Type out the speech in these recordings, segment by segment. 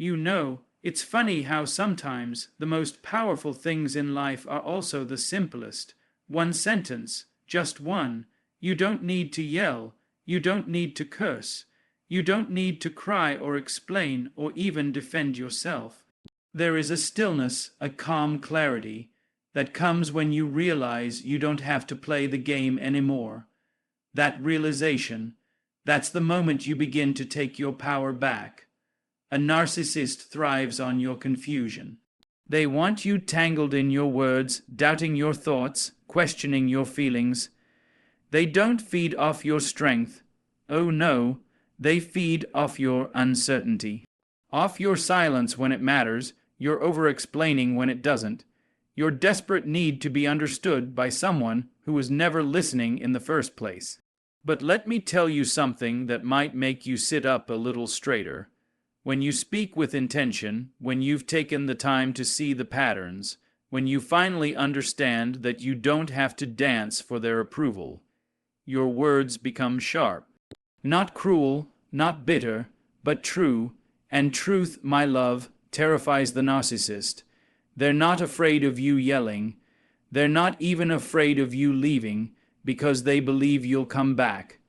You know, it's funny how sometimes the most powerful things in life are also the simplest. One sentence, just one. You don't need to yell. You don't need to curse. You don't need to cry or explain or even defend yourself. There is a stillness, a calm clarity that comes when you realize you don't have to play the game anymore. That realization, that's the moment you begin to take your power back. A narcissist thrives on your confusion. They want you tangled in your words, doubting your thoughts, questioning your feelings. They don't feed off your strength. Oh no, they feed off your uncertainty. Off your silence when it matters, your over-explaining when it doesn't, your desperate need to be understood by someone who was never listening in the first place. But let me tell you something that might make you sit up a little straighter. When you speak with intention, when you've taken the time to see the patterns, when you finally understand that you don't have to dance for their approval, your words become sharp. Not cruel, not bitter, but true, and truth, my love, terrifies the narcissist. They're not afraid of you yelling. They're not even afraid of you leaving because they believe you'll come back.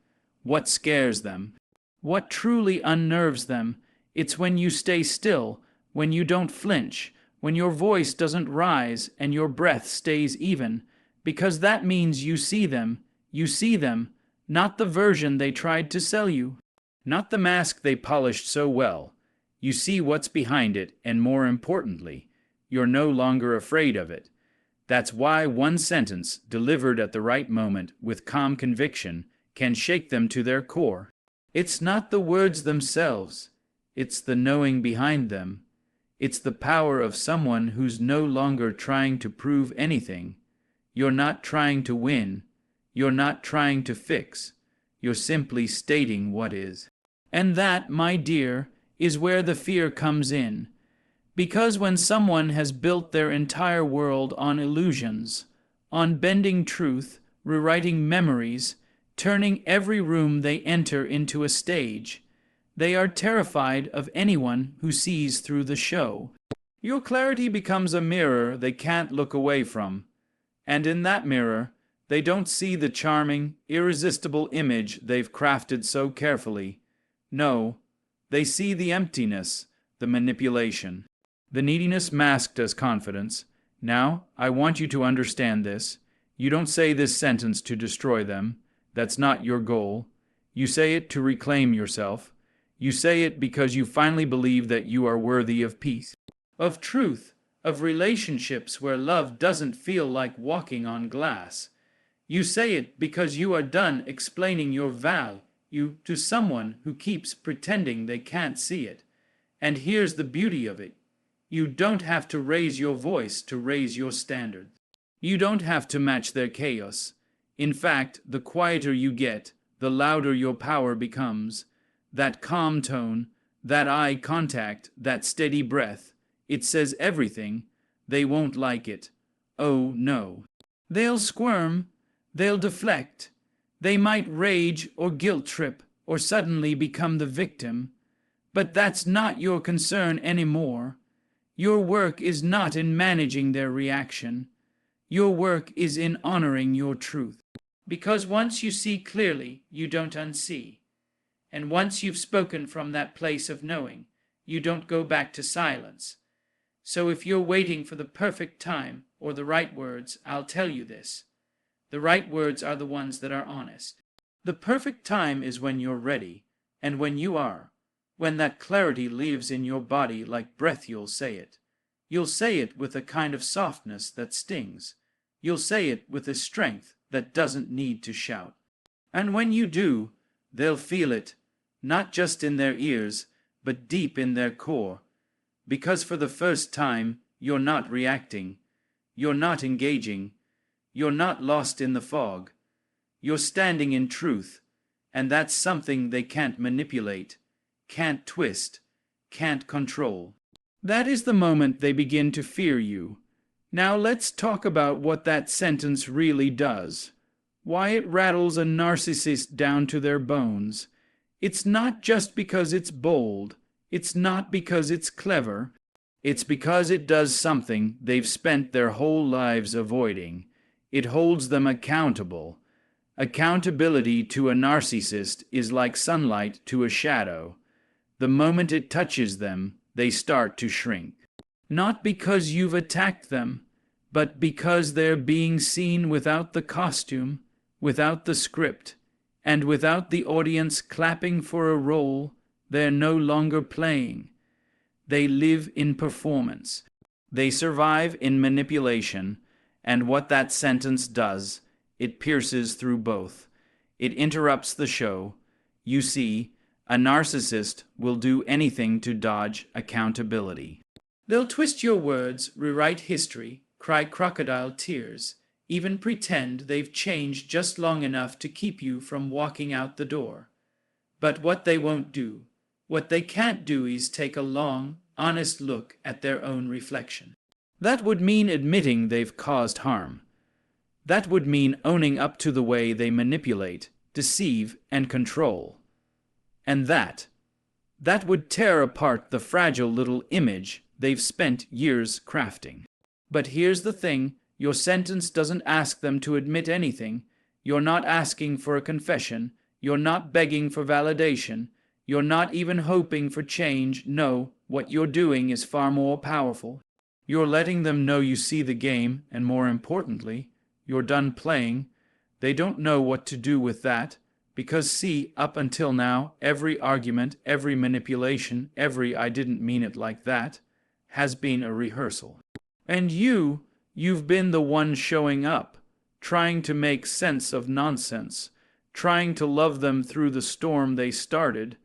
What scares them? What truly unnerves them? It's when you stay still, when you don't flinch, when your voice doesn't rise and your breath stays even, because that means you see them, not the version they tried to sell you, not the mask they polished so well. You see what's behind it, and more importantly, you're no longer afraid of it. That's why one sentence, delivered at the right moment with calm conviction, can shake them to their core. It's not the words themselves. It's the knowing behind them. It's the power of someone who's no longer trying to prove anything. You're not trying to win. You're not trying to fix. You're simply stating what is. And that, my dear, is where the fear comes in. Because when someone has built their entire world on illusions, on bending truth, rewriting memories, turning every room they enter into a stage, they are terrified of anyone who sees through the show. Your clarity becomes a mirror they can't look away from. And in that mirror, they don't see the charming, irresistible image they've crafted so carefully. No, they see the emptiness, the manipulation, the neediness masked as confidence. Now, I want you to understand this. You don't say this sentence to destroy them. That's not your goal. You say it to reclaim yourself. You say it because you finally believe that you are worthy of peace, of truth, of relationships where love doesn't feel like walking on glass. You say it because you are done explaining your value to someone who keeps pretending they can't see it. And here's the beauty of it. You don't have to raise your voice to raise your standards. You don't have to match their chaos. In fact, the quieter you get, the louder your power becomes. That calm tone, that eye contact, that steady breath, it says everything. They won't like it. Oh, no. They'll squirm. They'll deflect. They might rage or guilt trip or suddenly become the victim. But that's not your concern anymore. Your work is not in managing their reaction. Your work is in honoring your truth. Because once you see clearly, you don't unsee. And once you've spoken from that place of knowing, you don't go back to silence. So if you're waiting for the perfect time or the right words, I'll tell you this. The right words are the ones that are honest. The perfect time is when you're ready, and when you are. When that clarity lives in your body like breath, you'll say it. You'll say it with a kind of softness that stings. You'll say it with a strength that doesn't need to shout. And when you do, they'll feel it, not just in their ears, but deep in their core. Because for the first time, you're not reacting. You're not engaging. You're not lost in the fog. You're standing in truth, and that's something they can't manipulate, can't twist, can't control. That is the moment they begin to fear you. Now let's talk about what that sentence really does. Why it rattles a narcissist down to their bones. It's not just because it's bold. It's not because it's clever. It's because it does something they've spent their whole lives avoiding. It holds them accountable. Accountability to a narcissist is like sunlight to a shadow. The moment it touches them, they start to shrink. Not because you've attacked them, but because they're being seen without the costume, without the script, and without the audience clapping for a role they're no longer playing. They live in performance. They survive in manipulation, and what that sentence does, it pierces through both. It interrupts the show. You see, a narcissist will do anything to dodge accountability. They'll twist your words, rewrite history, cry crocodile tears, even pretend they've changed just long enough to keep you from walking out the door. But what they won't do, what they can't do, is take a long, honest look at their own reflection. That would mean admitting they've caused harm. That would mean owning up to the way they manipulate, deceive, and control. And that would tear apart the fragile little image they've spent years crafting. But here's the thing, your sentence doesn't ask them to admit anything. You're not asking for a confession. You're not begging for validation. You're not even hoping for change. No, what you're doing is far more powerful. You're letting them know you see the game, and more importantly, you're done playing. They don't know what to do with that, because see, up until now, every argument, every manipulation, every "I didn't mean it like that" has been a rehearsal. And you've been the one showing up, trying to make sense of nonsense, trying to love them through the storm they started,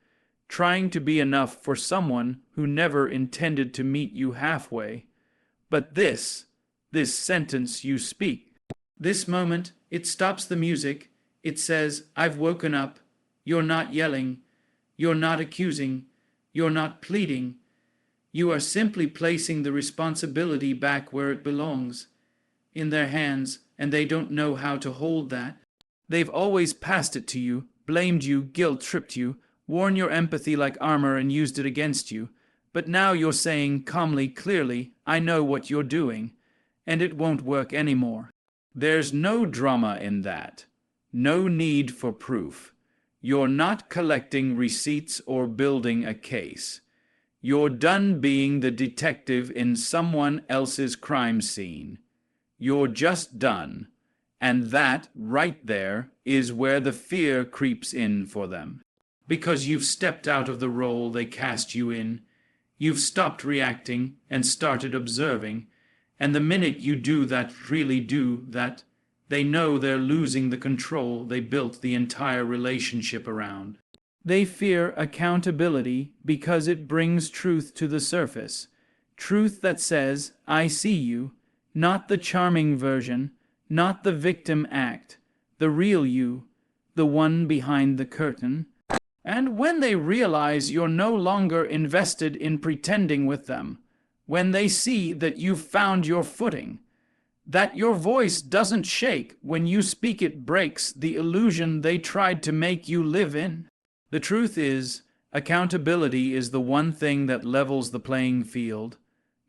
trying to be enough for someone who never intended to meet you halfway. But this sentence you speak, this moment, it stops the music. It says, I've woken up. You're not yelling. You're not accusing. You're not pleading. You are simply placing the responsibility back where it belongs, in their hands, and they don't know how to hold that. They've always passed it to you, blamed you, guilt-tripped you, worn your empathy like armor and used it against you. But now you're saying calmly, clearly, I know what you're doing, and it won't work anymore. There's no drama in that. No need for proof. You're not collecting receipts or building a case. You're done being the detective in someone else's crime scene. You're just done. And that, right there, is where the fear creeps in for them. Because you've stepped out of the role they cast you in. You've stopped reacting and started observing. And the minute you do that, really do that, they know they're losing the control they built the entire relationship around. They fear accountability because it brings truth to the surface. Truth that says, I see you, not the charming version, not the victim act, the real you, the one behind the curtain. And when they realize you're no longer invested in pretending with them, when they see that you've found your footing, that your voice doesn't shake when you speak, it breaks the illusion they tried to make you live in. The truth is, accountability is the one thing that levels the playing field.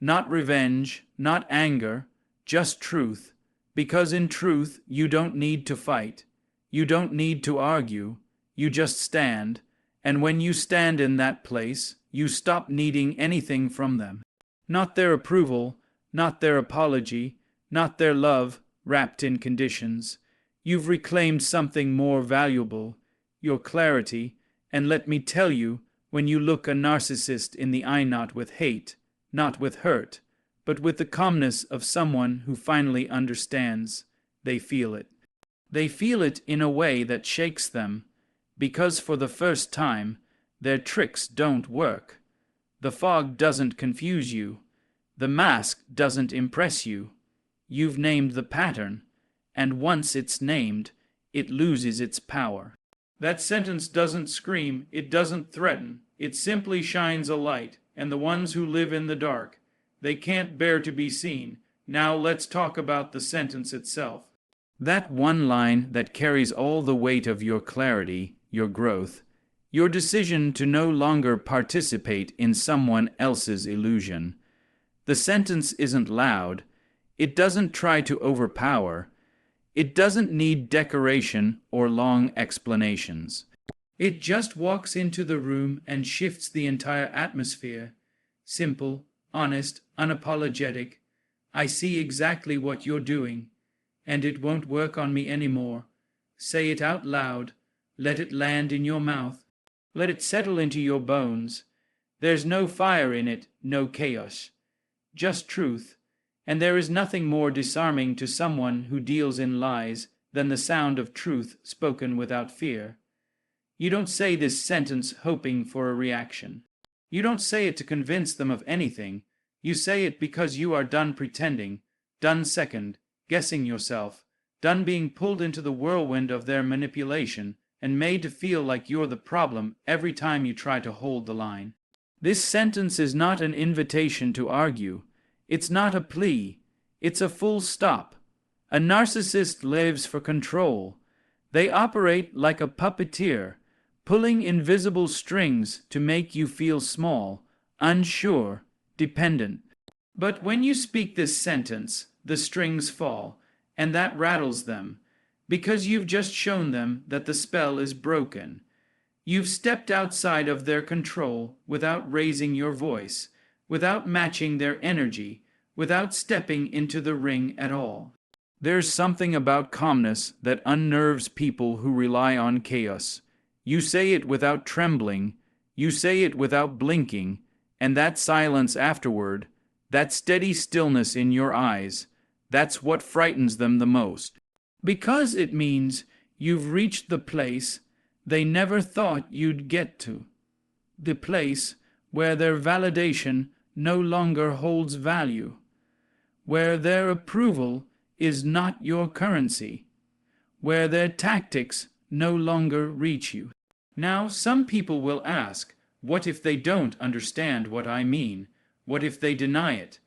Not revenge, not anger, just truth. Because in truth, you don't need to fight. You don't need to argue. You just stand. And when you stand in that place, you stop needing anything from them. Not their approval, not their apology, not their love wrapped in conditions. You've reclaimed something more valuable, your clarity. And let me tell you, when you look a narcissist in the eye, not with hate, not with hurt, but with the calmness of someone who finally understands, they feel it. They feel it in a way that shakes them, because for the first time, their tricks don't work. The fog doesn't confuse you. The mask doesn't impress you. You've named the pattern, and once it's named, it loses its power. That sentence doesn't scream, it doesn't threaten, it simply shines a light, and the ones who live in the dark, they can't bear to be seen. Now let's talk about the sentence itself. That one line that carries all the weight of your clarity, your growth, your decision to no longer participate in someone else's illusion. The sentence isn't loud. It doesn't try to overpower. It doesn't need decoration or long explanations. It just walks into the room and shifts the entire atmosphere. Simple, honest, unapologetic. I see exactly what you're doing, and it won't work on me anymore. Say it out loud. Let it land in your mouth. Let it settle into your bones. There's no fire in it, no chaos. Just truth. And there is nothing more disarming to someone who deals in lies than the sound of truth spoken without fear. You don't say this sentence hoping for a reaction. You don't say it to convince them of anything. You say it because you are done pretending, done guessing yourself, done being pulled into the whirlwind of their manipulation, and made to feel like you're the problem every time you try to hold the line. This sentence is not an invitation to argue. It's not a plea. It's a full stop. A narcissist lives for control. They operate like a puppeteer, pulling invisible strings to make you feel small, unsure, dependent. But when you speak this sentence, the strings fall, and that rattles them, because you've just shown them that the spell is broken. You've stepped outside of their control without raising your voice, without matching their energy, without stepping into the ring at all. There's something about calmness that unnerves people who rely on chaos. You say it without trembling, you say it without blinking, and that silence afterward, that steady stillness in your eyes, that's what frightens them the most. Because it means you've reached the place they never thought you'd get to. The place where their validation no longer holds value, where their approval is not your currency, where their tactics no longer reach you. Now, some people will ask, what if they don't understand what I mean? What if they deny it?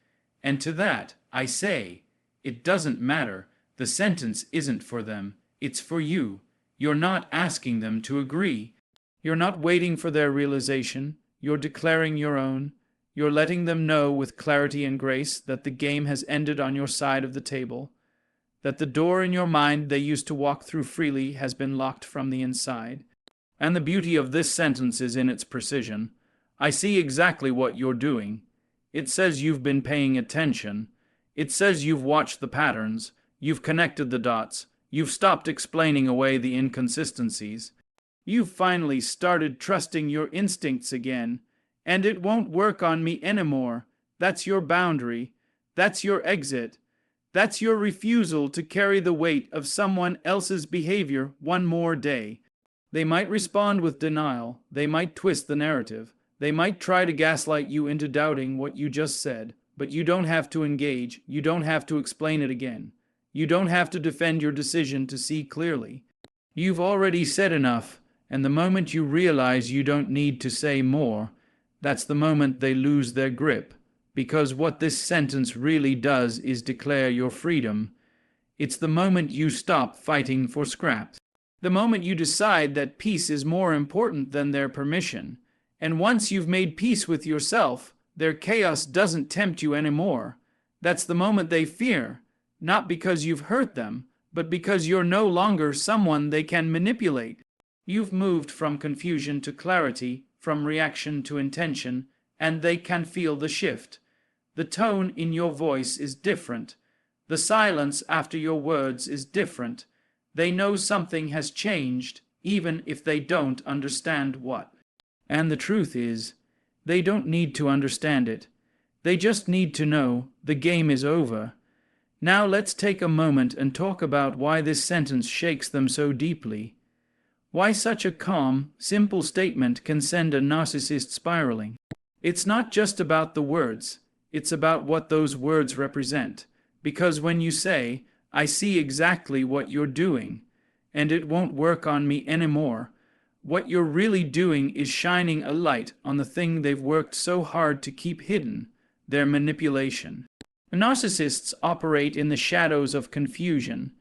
And to that, I say, it doesn't matter. The sentence isn't for them. It's for you. You're not asking them to agree. You're not waiting for their realization. You're declaring your own. You're letting them know with clarity and grace that the game has ended on your side of the table, that the door in your mind they used to walk through freely has been locked from the inside. And the beauty of this sentence is in its precision. I see exactly what you're doing. It says you've been paying attention. It says you've watched the patterns. You've connected the dots. You've stopped explaining away the inconsistencies. You've finally started trusting your instincts again. And it won't work on me anymore. That's your boundary. That's your exit. That's your refusal to carry the weight of someone else's behavior one more day. They might respond with denial. They might twist the narrative. They might try to gaslight you into doubting what you just said. But you don't have to engage. You don't have to explain it again. You don't have to defend your decision to see clearly. You've already said enough, and the moment you realize you don't need to say more, that's the moment they lose their grip. Because what this sentence really does is declare your freedom. It's the moment you stop fighting for scraps. The moment you decide that peace is more important than their permission. And once you've made peace with yourself, their chaos doesn't tempt you anymore. That's the moment they fear, not because you've hurt them, but because you're no longer someone they can manipulate. You've moved from confusion to clarity, from reaction to intention, and they can feel the shift. The tone in your voice is different. The silence after your words is different. They know something has changed, even if they don't understand what. And the truth is, they don't need to understand it. They just need to know the game is over. Now let's take a moment and talk about why this sentence shakes them so deeply. Why such a calm, simple statement can send a narcissist spiraling. It's not just about the words. It's about what those words represent. Because when you say, I see exactly what you're doing, and it won't work on me anymore, what you're really doing is shining a light on the thing they've worked so hard to keep hidden, their manipulation. Narcissists operate in the shadows of confusion.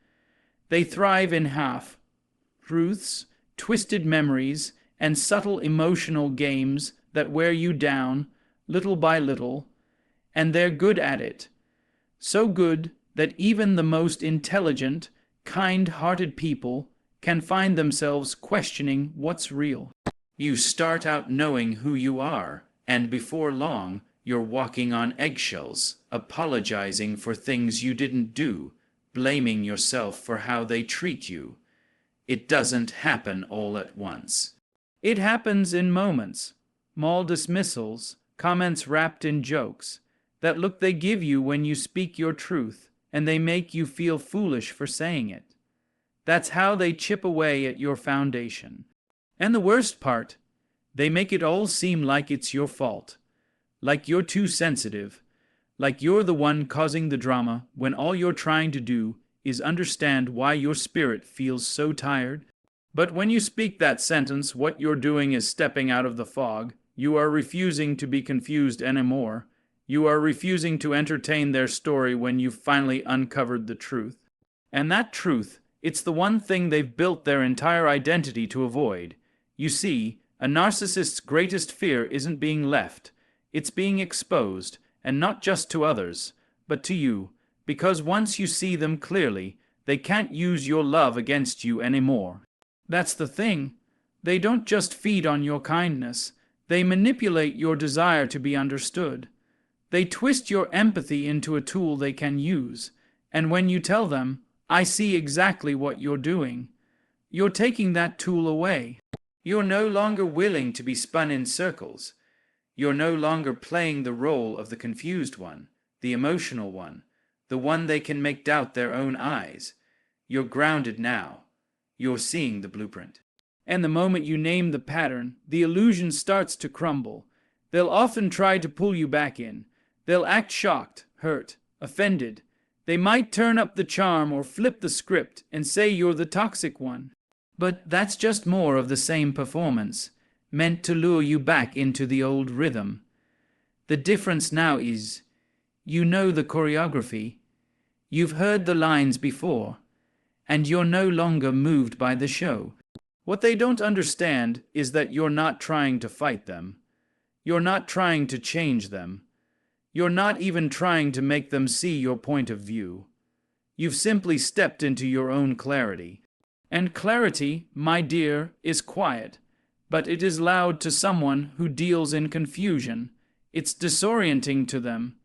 They thrive in half-truths, twisted memories, and subtle emotional games that wear you down, little by little, and they're good at it. So good that even the most intelligent, kind-hearted people can find themselves questioning what's real. You start out knowing who you are, and before long, you're walking on eggshells, apologizing for things you didn't do, blaming yourself for how they treat you. It doesn't happen all at once. It happens in moments, small dismissals, comments wrapped in jokes, that look they give you when you speak your truth, and they make you feel foolish for saying it. That's how they chip away at your foundation. And the worst part, they make it all seem like it's your fault, like you're too sensitive, like you're the one causing the drama when all you're trying to do is understand why your spirit feels so tired. But when you speak that sentence, what you're doing is stepping out of the fog. You are refusing to be confused anymore. You are refusing to entertain their story when you've finally uncovered the truth. And that truth, it's the one thing they've built their entire identity to avoid. You see, a narcissist's greatest fear isn't being left. It's being exposed, and not just to others, but to you, because once you see them clearly, they can't use your love against you anymore. That's the thing. They don't just feed on your kindness. They manipulate your desire to be understood. They twist your empathy into a tool they can use, and when you tell them, "I see exactly what you're doing," you're taking that tool away. You're no longer willing to be spun in circles. You're no longer playing the role of the confused one, the emotional one, the one they can make doubt their own eyes. You're grounded now. You're seeing the blueprint. And the moment you name the pattern, the illusion starts to crumble. They'll often try to pull you back in. They'll act shocked, hurt, offended. They might turn up the charm or flip the script and say you're the toxic one. But that's just more of the same performance, meant to lure you back into the old rhythm. The difference now is, you know the choreography, you've heard the lines before, and you're no longer moved by the show. What they don't understand is that you're not trying to fight them. You're not trying to change them. You're not even trying to make them see your point of view. You've simply stepped into your own clarity. And clarity, my dear, is quiet, but it is loud to someone who deals in confusion. It's disorienting to them.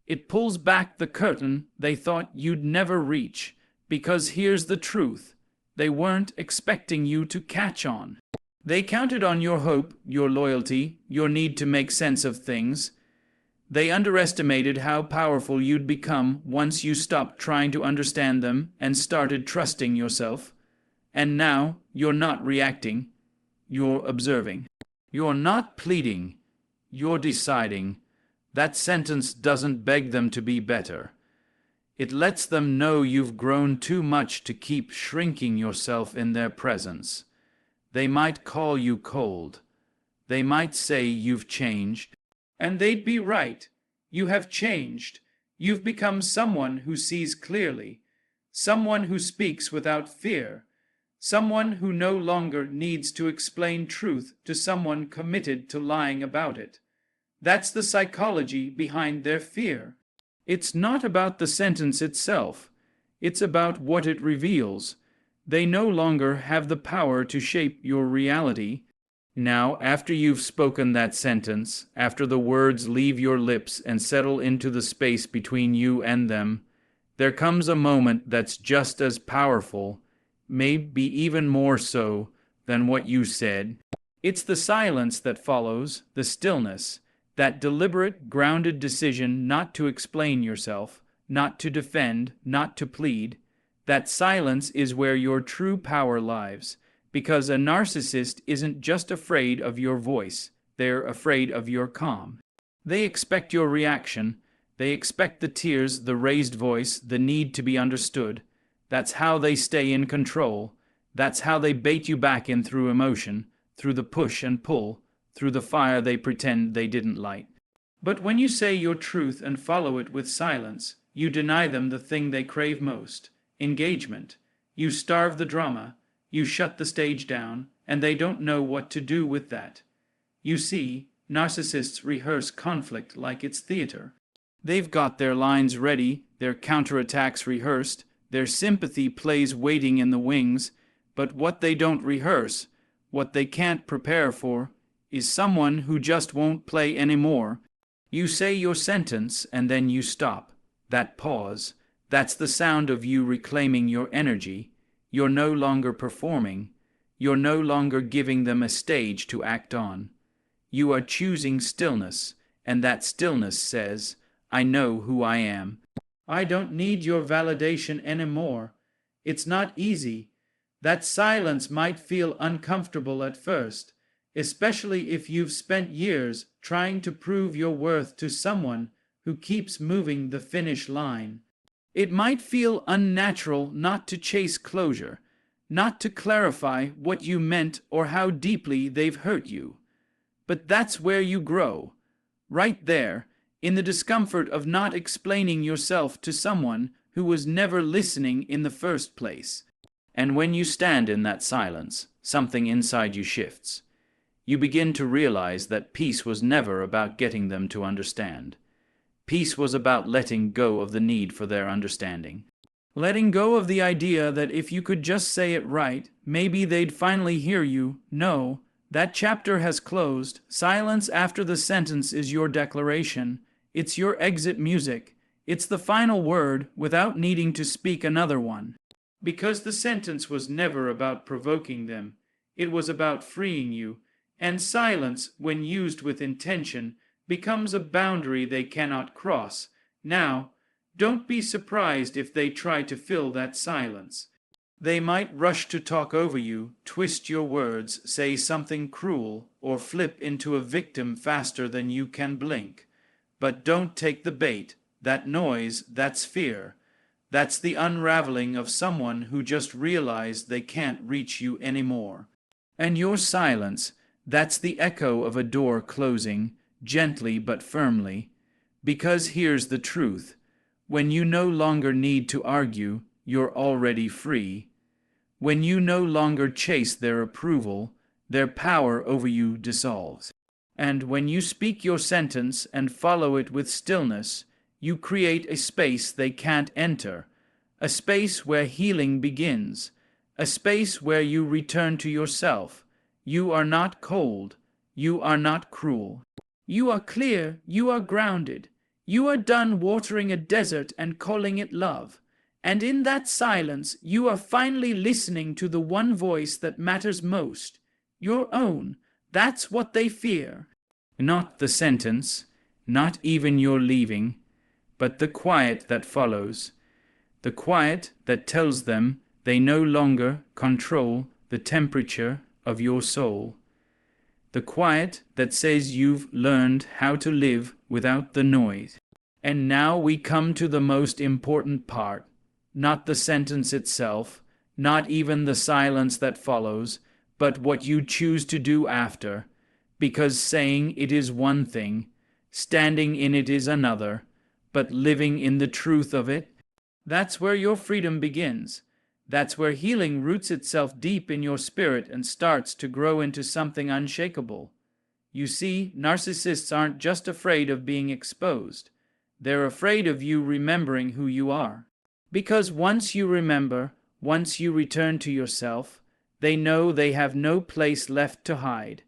It pulls back the curtain they thought you'd never reach, because here's the truth. They weren't expecting you to catch on. They counted on your hope, your loyalty, your need to make sense of things. They underestimated how powerful you'd become once you stopped trying to understand them and started trusting yourself. And now you're not reacting, you're observing. You're not pleading, you're deciding. That sentence doesn't beg them to be better. It lets them know you've grown too much to keep shrinking yourself in their presence. They might call you cold. They might say you've changed. And they'd be right. You have changed. You've become someone who sees clearly, someone who speaks without fear, someone who no longer needs to explain truth to someone committed to lying about it. That's the psychology behind their fear. It's not about the sentence itself. It's about what it reveals. They no longer have the power to shape your reality. Now, after you've spoken that sentence, after the words leave your lips and settle into the space between you and them, there comes a moment that's just as powerful, maybe even more so, than what you said. It's the silence that follows, the stillness, that deliberate, grounded decision not to explain yourself, not to defend, not to plead. That silence is where your true power lies, because a narcissist isn't just afraid of your voice, they're afraid of your calm. They expect your reaction, they expect the tears, the raised voice, the need to be understood. That's how they stay in control. That's how they bait you back in through emotion, through the push and pull, through the fire they pretend they didn't light. But when you say your truth and follow it with silence, you deny them the thing they crave most, engagement. You starve the drama, you shut the stage down, and they don't know what to do with that. You see, narcissists rehearse conflict like it's theater. They've got their lines ready, their counterattacks rehearsed, their sympathy plays waiting in the wings, but what they don't rehearse, what they can't prepare for, is someone who just won't play anymore. You say your sentence and then you stop. That pause, that's the sound of you reclaiming your energy. You're no longer performing. You're no longer giving them a stage to act on. You are choosing stillness, and that stillness says, I know who I am. I don't need your validation anymore. It's not easy. That silence might feel uncomfortable at first, especially if you've spent years trying to prove your worth to someone who keeps moving the finish line. It might feel unnatural not to chase closure, not to clarify what you meant or how deeply they've hurt you. But that's where you grow. Right there, in the discomfort of not explaining yourself to someone who was never listening in the first place. And when you stand in that silence, something inside you shifts. You begin to realize that peace was never about getting them to understand. Peace was about letting go of the need for their understanding. Letting go of the idea that if you could just say it right, maybe they'd finally hear you. No, that chapter has closed. Silence after the sentence is your declaration. It's your exit music. It's the final word without needing to speak another one. Because the sentence was never about provoking them. It was about freeing you. And silence, when used with intention, becomes a boundary they cannot cross. Now, don't be surprised if they try to fill that silence. They might rush to talk over you, twist your words, say something cruel, or flip into a victim faster than you can blink. But don't take the bait. That noise, that's fear. That's the unraveling of someone who just realized they can't reach you anymore. And your silence, that's the echo of a door closing, gently but firmly. Because here's the truth. When you no longer need to argue, you're already free. When you no longer chase their approval, their power over you dissolves. And when you speak your sentence and follow it with stillness, you create a space they can't enter, a space where healing begins, a space where you return to yourself. You are not cold. You are not cruel. You are clear. You are grounded. You are done watering a desert and calling it love. And in that silence, you are finally listening to the one voice that matters most, your own. That's what they fear. Not the sentence, not even your leaving, but the quiet that follows. The quiet that tells them they no longer control the temperature of your soul. The quiet that says you've learned how to live without the noise. And now we come to the most important part. Not the sentence itself, not even the silence that follows, but what you choose to do after. Because saying it is one thing, standing in it is another, but living in the truth of it, that's where your freedom begins. That's where healing roots itself deep in your spirit and starts to grow into something unshakable. You see, narcissists aren't just afraid of being exposed. They're afraid of you remembering who you are. Because once you remember, once you return to yourself, they know they have no place left to hide.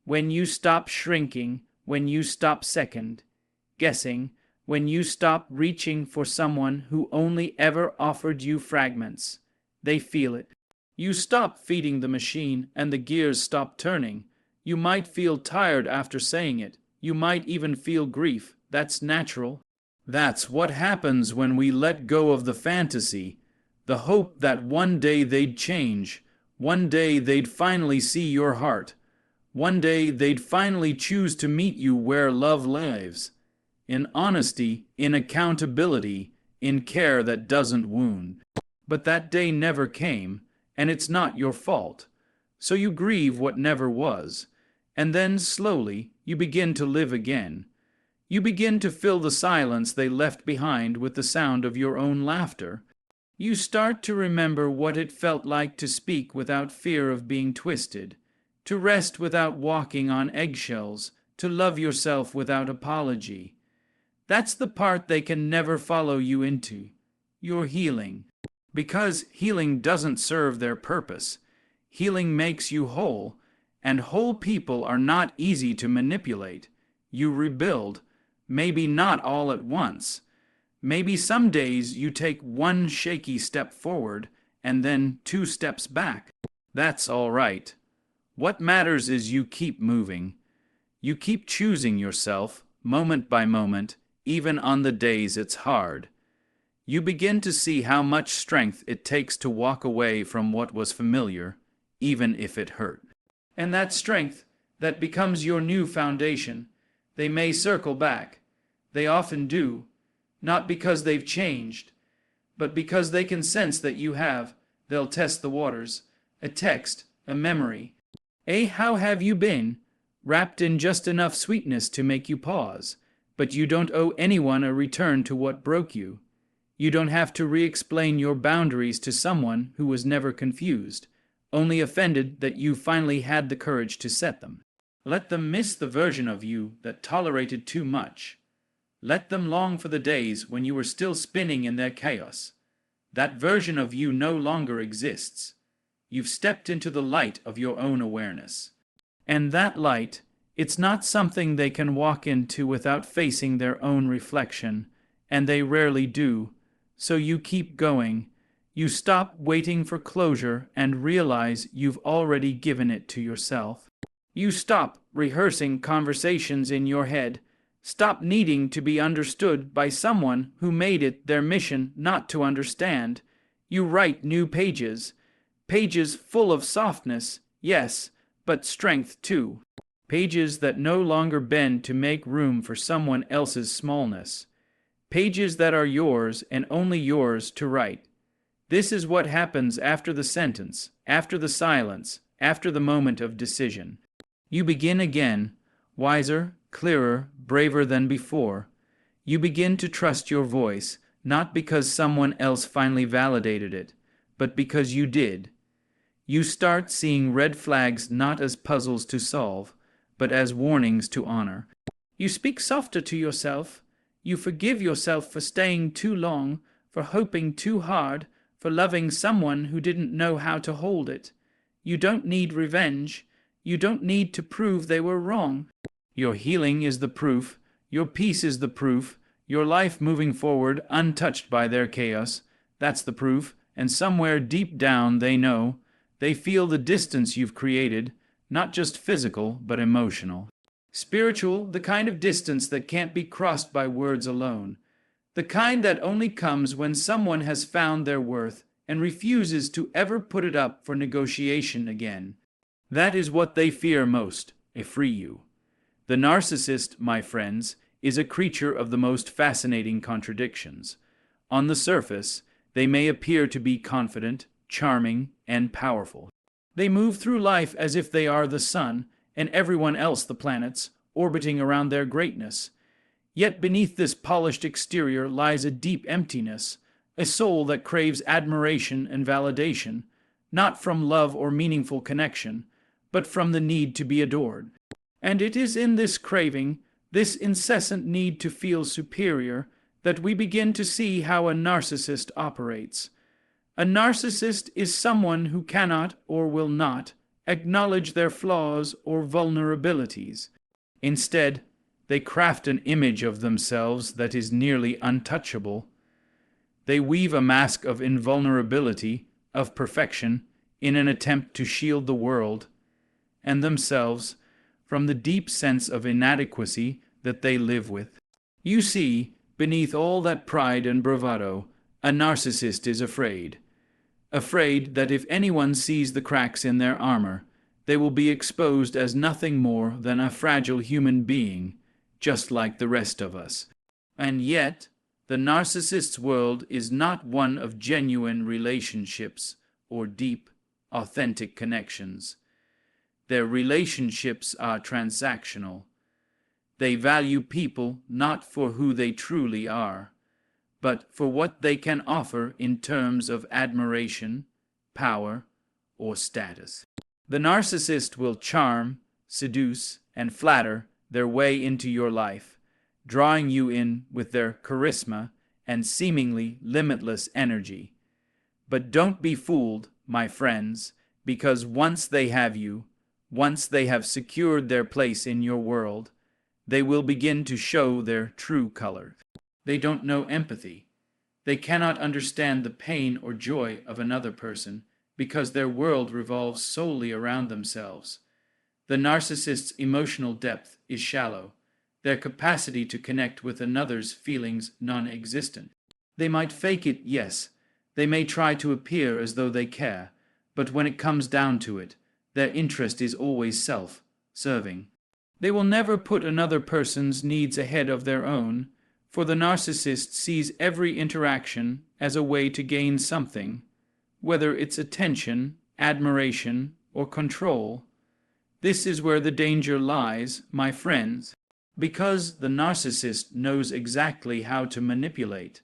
When you stop shrinking, when you stop guessing, when you stop reaching for someone who only ever offered you fragments, they feel it. You stop feeding the machine and the gears stop turning. You might feel tired after saying it. You might even feel grief. That's natural. That's what happens when we let go of the fantasy, the hope that one day they'd change, one day they'd finally see your heart, one day they'd finally choose to meet you where love lives, in honesty, in accountability, in care that doesn't wound. But that day never came, and it's not your fault. So you grieve what never was, and then slowly you begin to live again. You begin to fill the silence they left behind with the sound of your own laughter. You start to remember what it felt like to speak without fear of being twisted, to rest without walking on eggshells, to love yourself without apology. That's the part they can never follow you into. Your healing. Because healing doesn't serve their purpose. Healing makes you whole, and whole people are not easy to manipulate. You rebuild, maybe not all at once. Maybe some days you take one shaky step forward and then 2 steps back. That's all right. What matters is you keep moving. You keep choosing yourself, moment by moment, even on the days it's hard. You begin to see how much strength it takes to walk away from what was familiar, even if it hurt. And that strength, that becomes your new foundation. They may circle back. They often do. Not because they've changed, but because they can sense that you have. They'll test the waters. A text, a memory. How have you been? Wrapped in just enough sweetness to make you pause. But you don't owe anyone a return to what broke you. You don't have to re-explain your boundaries to someone who was never confused, only offended that you finally had the courage to set them. Let them miss the version of you that tolerated too much. Let them long for the days when you were still spinning in their chaos. That version of you no longer exists. You've stepped into the light of your own awareness. And that light, it's not something they can walk into without facing their own reflection, and they rarely do. So you keep going. You stop waiting for closure and realize you've already given it to yourself. You stop rehearsing conversations in your head. Stop needing to be understood by someone who made it their mission not to understand. You write new pages. Pages full of softness, yes, but strength too. Pages that no longer bend to make room for someone else's smallness. Pages that are yours and only yours to write. This is what happens after the sentence, after the silence, after the moment of decision. You begin again, wiser, clearer, braver than before. You begin to trust your voice, not because someone else finally validated it, but because you did. You start seeing red flags not as puzzles to solve, but as warnings to honor. You speak softer to yourself. You forgive yourself for staying too long, for hoping too hard, for loving someone who didn't know how to hold it. You don't need revenge. You don't need to prove they were wrong. Your healing is the proof. Your peace is the proof. Your life moving forward untouched by their chaos. That's the proof. And somewhere deep down they know. They feel the distance you've created, not just physical, but emotional. Spiritual, the kind of distance that can't be crossed by words alone. The kind that only comes when someone has found their worth and refuses to ever put it up for negotiation again. That is what they fear most, a free you. The narcissist, my friends, is a creature of the most fascinating contradictions. On the surface, they may appear to be confident, charming, and powerful. They move through life as if they are the sun, and everyone else the planets, orbiting around their greatness. Yet beneath this polished exterior lies a deep emptiness, a soul that craves admiration and validation, not from love or meaningful connection, but from the need to be adored. And it is in this craving, this incessant need to feel superior, that we begin to see how a narcissist operates. A narcissist is someone who cannot or will not acknowledge their flaws or vulnerabilities. Instead, they craft an image of themselves that is nearly untouchable. They weave a mask of invulnerability, of perfection, in an attempt to shield the world and themselves from the deep sense of inadequacy that they live with. You see, beneath all that pride and bravado, a narcissist is afraid. Afraid that if anyone sees the cracks in their armor, they will be exposed as nothing more than a fragile human being, just like the rest of us. And yet, the narcissist's world is not one of genuine relationships or deep, authentic connections. Their relationships are transactional. They value people not for who they truly are, but for what they can offer in terms of admiration, power, or status. The narcissist will charm, seduce, and flatter their way into your life, drawing you in with their charisma and seemingly limitless energy. But don't be fooled, my friends, because once they have you, once they have secured their place in your world, they will begin to show their true color. They don't know empathy. They cannot understand the pain or joy of another person because their world revolves solely around themselves. The narcissist's emotional depth is shallow, their capacity to connect with another's feelings non-existent. They might fake it, yes. They may try to appear as though they care, but when it comes down to it, their interest is always self-serving. They will never put another person's needs ahead of their own, for the narcissist sees every interaction as a way to gain something, whether it's attention, admiration, or control. This is where the danger lies, my friends, because the narcissist knows exactly how to manipulate.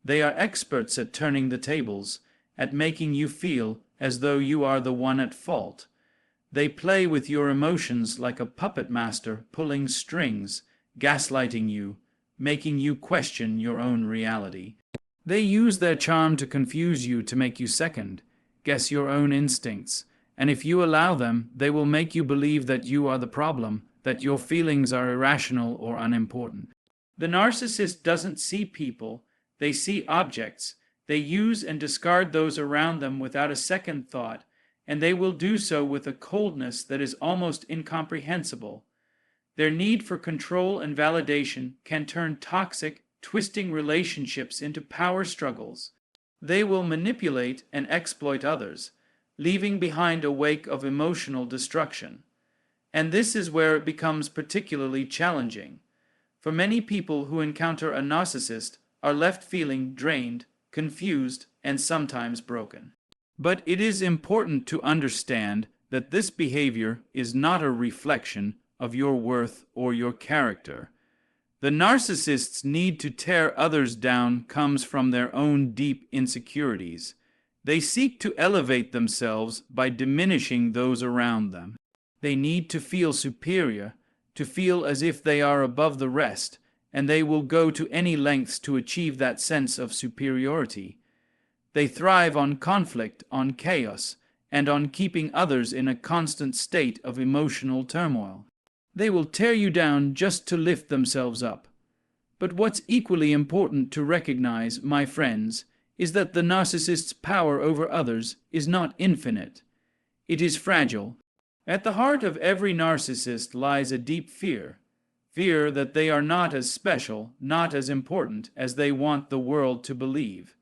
They are experts at turning the tables, at making you feel as though you are the one at fault. They play with your emotions like a puppet master pulling strings, gaslighting you, making you question your own reality. They use their charm to confuse you, to make you second guess your own instincts, and if you allow them, they will make you believe that you are the problem, that your feelings are irrational or unimportant. The narcissist doesn't see people, they see objects. They use and discard those around them without a second thought, and they will do so with a coldness that is almost incomprehensible. Their need for control and validation can turn toxic, twisting relationships into power struggles. They will manipulate and exploit others, leaving behind a wake of emotional destruction. And this is where it becomes particularly challenging. For many people who encounter a narcissist are left feeling drained, confused, and sometimes broken. But it is important to understand that this behavior is not a reflection of your worth or your character. The narcissist's need to tear others down comes from their own deep insecurities. They seek to elevate themselves by diminishing those around them. They need to feel superior, to feel as if they are above the rest, and they will go to any lengths to achieve that sense of superiority. They thrive on conflict, on chaos, and on keeping others in a constant state of emotional turmoil. They will tear you down just to lift themselves up. But what's equally important to recognize, my friends, is that the narcissist's power over others is not infinite. It is fragile. At the heart of every narcissist lies a deep fear. Fear that they are not as special, not as important as they want the world to believe.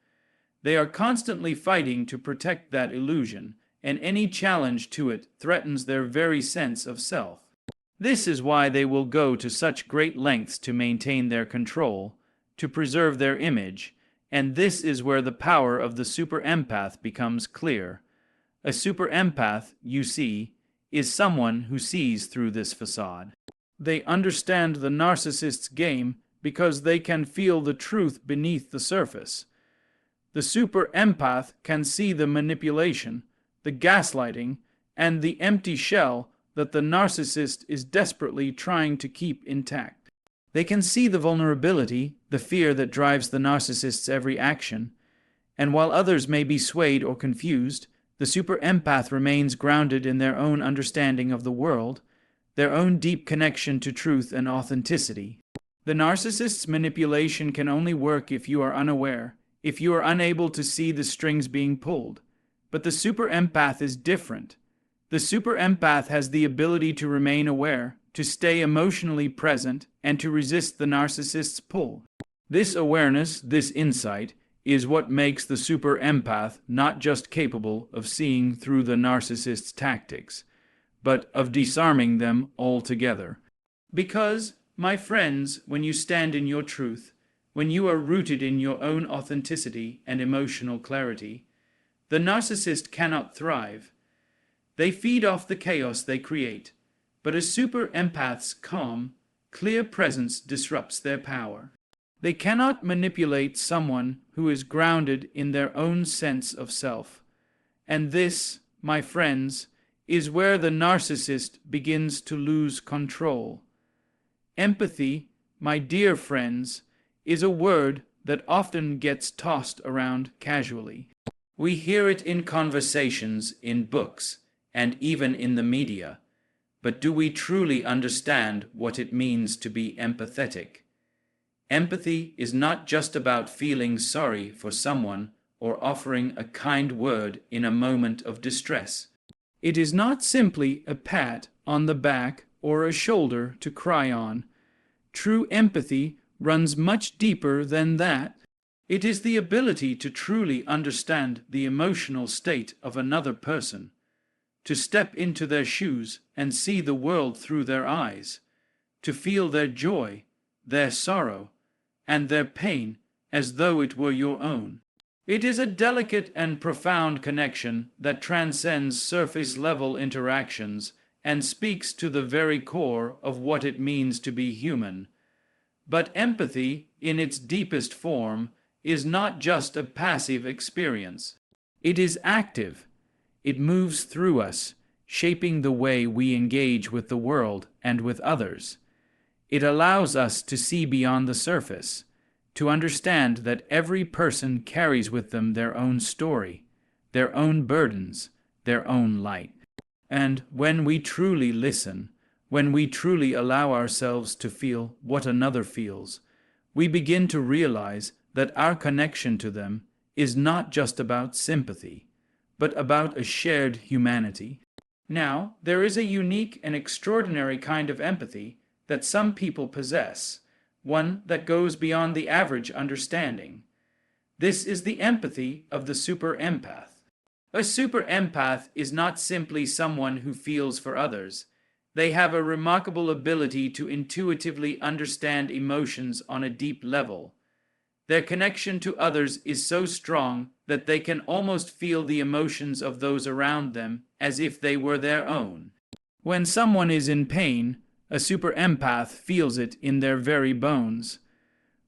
They are constantly fighting to protect that illusion, and any challenge to it threatens their very sense of self. This is why they will go to such great lengths to maintain their control, to preserve their image, and this is where the power of the super empath becomes clear. A super empath, you see, is someone who sees through this facade. They understand the narcissist's game because they can feel the truth beneath the surface. The super empath can see the manipulation, the gaslighting, and the empty shell that the narcissist is desperately trying to keep intact. They can see the vulnerability, the fear that drives the narcissist's every action, and while others may be swayed or confused, the super empath remains grounded in their own understanding of the world, their own deep connection to truth and authenticity. The narcissist's manipulation can only work if you are unaware, if you are unable to see the strings being pulled. But the super empath is different. The super empath has the ability to remain aware, to stay emotionally present, and to resist the narcissist's pull. This awareness, this insight, is what makes the super empath not just capable of seeing through the narcissist's tactics, but of disarming them altogether. Because, my friends, when you stand in your truth, when you are rooted in your own authenticity and emotional clarity, the narcissist cannot thrive. They feed off the chaos they create, but a super empath's calm, clear presence disrupts their power. They cannot manipulate someone who is grounded in their own sense of self. And this, my friends, is where the narcissist begins to lose control. Empathy, my dear friends, is a word that often gets tossed around casually. We hear it in conversations, in books, and even in the media. But do we truly understand what it means to be empathetic? Empathy is not just about feeling sorry for someone or offering a kind word in a moment of distress. It is not simply a pat on the back or a shoulder to cry on. True empathy runs much deeper than that. It is the ability to truly understand the emotional state of another person, to step into their shoes and see the world through their eyes, to feel their joy, their sorrow, and their pain as though it were your own. It is a delicate and profound connection that transcends surface-level interactions and speaks to the very core of what it means to be human. But empathy, in its deepest form, is not just a passive experience. It is active. It moves through us, shaping the way we engage with the world and with others. It allows us to see beyond the surface, to understand that every person carries with them their own story, their own burdens, their own light. And when we truly listen, when we truly allow ourselves to feel what another feels, we begin to realize that our connection to them is not just about sympathy, but about a shared humanity. Now, there is a unique and extraordinary kind of empathy that some people possess, one that goes beyond the average understanding. This is the empathy of the super empath. A super empath is not simply someone who feels for others. They have a remarkable ability to intuitively understand emotions on a deep level. Their connection to others is so strong that they can almost feel the emotions of those around them as if they were their own. When someone is in pain, a super empath feels it in their very bones.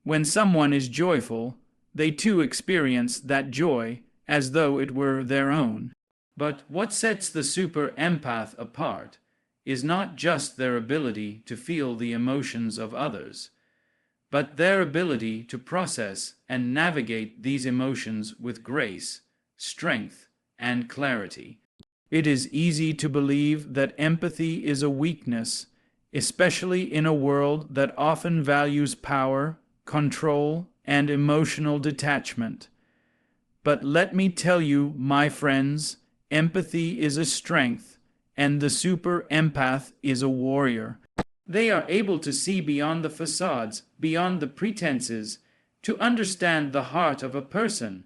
When someone is joyful, they too experience that joy as though it were their own. But what sets the super empath apart is not just their ability to feel the emotions of others, but their ability to process and navigate these emotions with grace, strength, and clarity. It is easy to believe that empathy is a weakness, especially in a world that often values power, control, and emotional detachment. But let me tell you, my friends, empathy is a strength, and the super empath is a warrior. They are able to see beyond the facades, beyond the pretenses, to understand the heart of a person.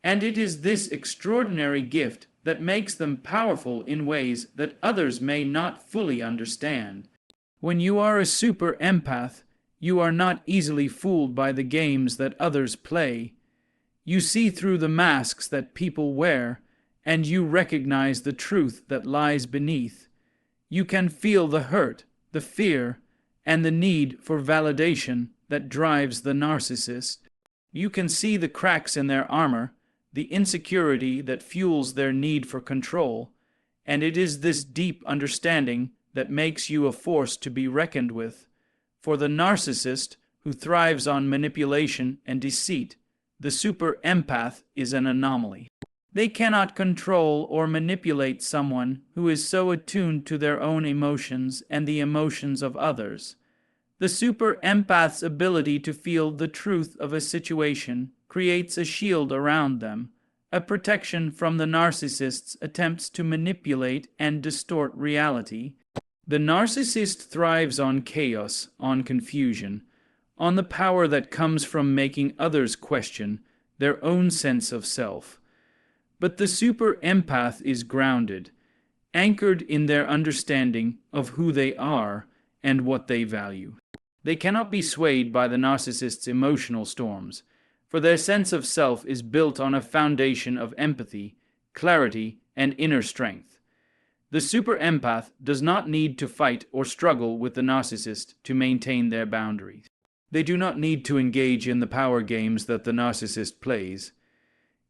And it is this extraordinary gift that makes them powerful in ways that others may not fully understand. When you are a super empath, you are not easily fooled by the games that others play. You see through the masks that people wear, and you recognize the truth that lies beneath. You can feel the hurt, the fear, and the need for validation that drives the narcissist. You can see the cracks in their armor, the insecurity that fuels their need for control, and it is this deep understanding that makes you a force to be reckoned with. For the narcissist, who thrives on manipulation and deceit, the super empath is an anomaly. They cannot control or manipulate someone who is so attuned to their own emotions and the emotions of others. The super empath's ability to feel the truth of a situation creates a shield around them, a protection from the narcissist's attempts to manipulate and distort reality. The narcissist thrives on chaos, on confusion, on the power that comes from making others question their own sense of self. But the super empath is grounded, anchored in their understanding of who they are and what they value. They cannot be swayed by the narcissist's emotional storms, for their sense of self is built on a foundation of empathy, clarity, and inner strength. The super empath does not need to fight or struggle with the narcissist to maintain their boundaries. They do not need to engage in the power games that the narcissist plays.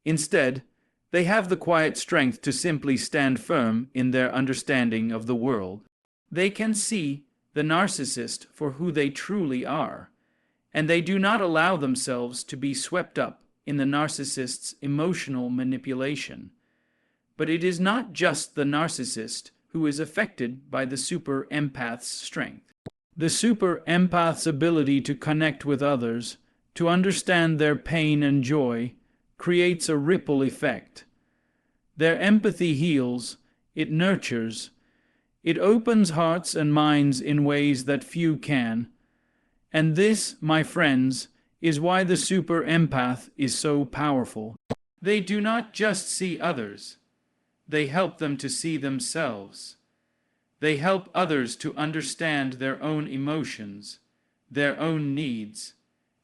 Instead, they have the quiet strength to simply stand firm in their understanding of the world. They can see the narcissist for who they truly are, and they do not allow themselves to be swept up in the narcissist's emotional manipulation. But it is not just the narcissist who is affected by the super empath's strength. The super empath's ability to connect with others, to understand their pain and joy, creates a ripple effect. Their empathy heals, it nurtures, it opens hearts and minds in ways that few can. And this, my friends, is why the super empath is so powerful. They do not just see others, they help them to see themselves. They help others to understand their own emotions, their own needs,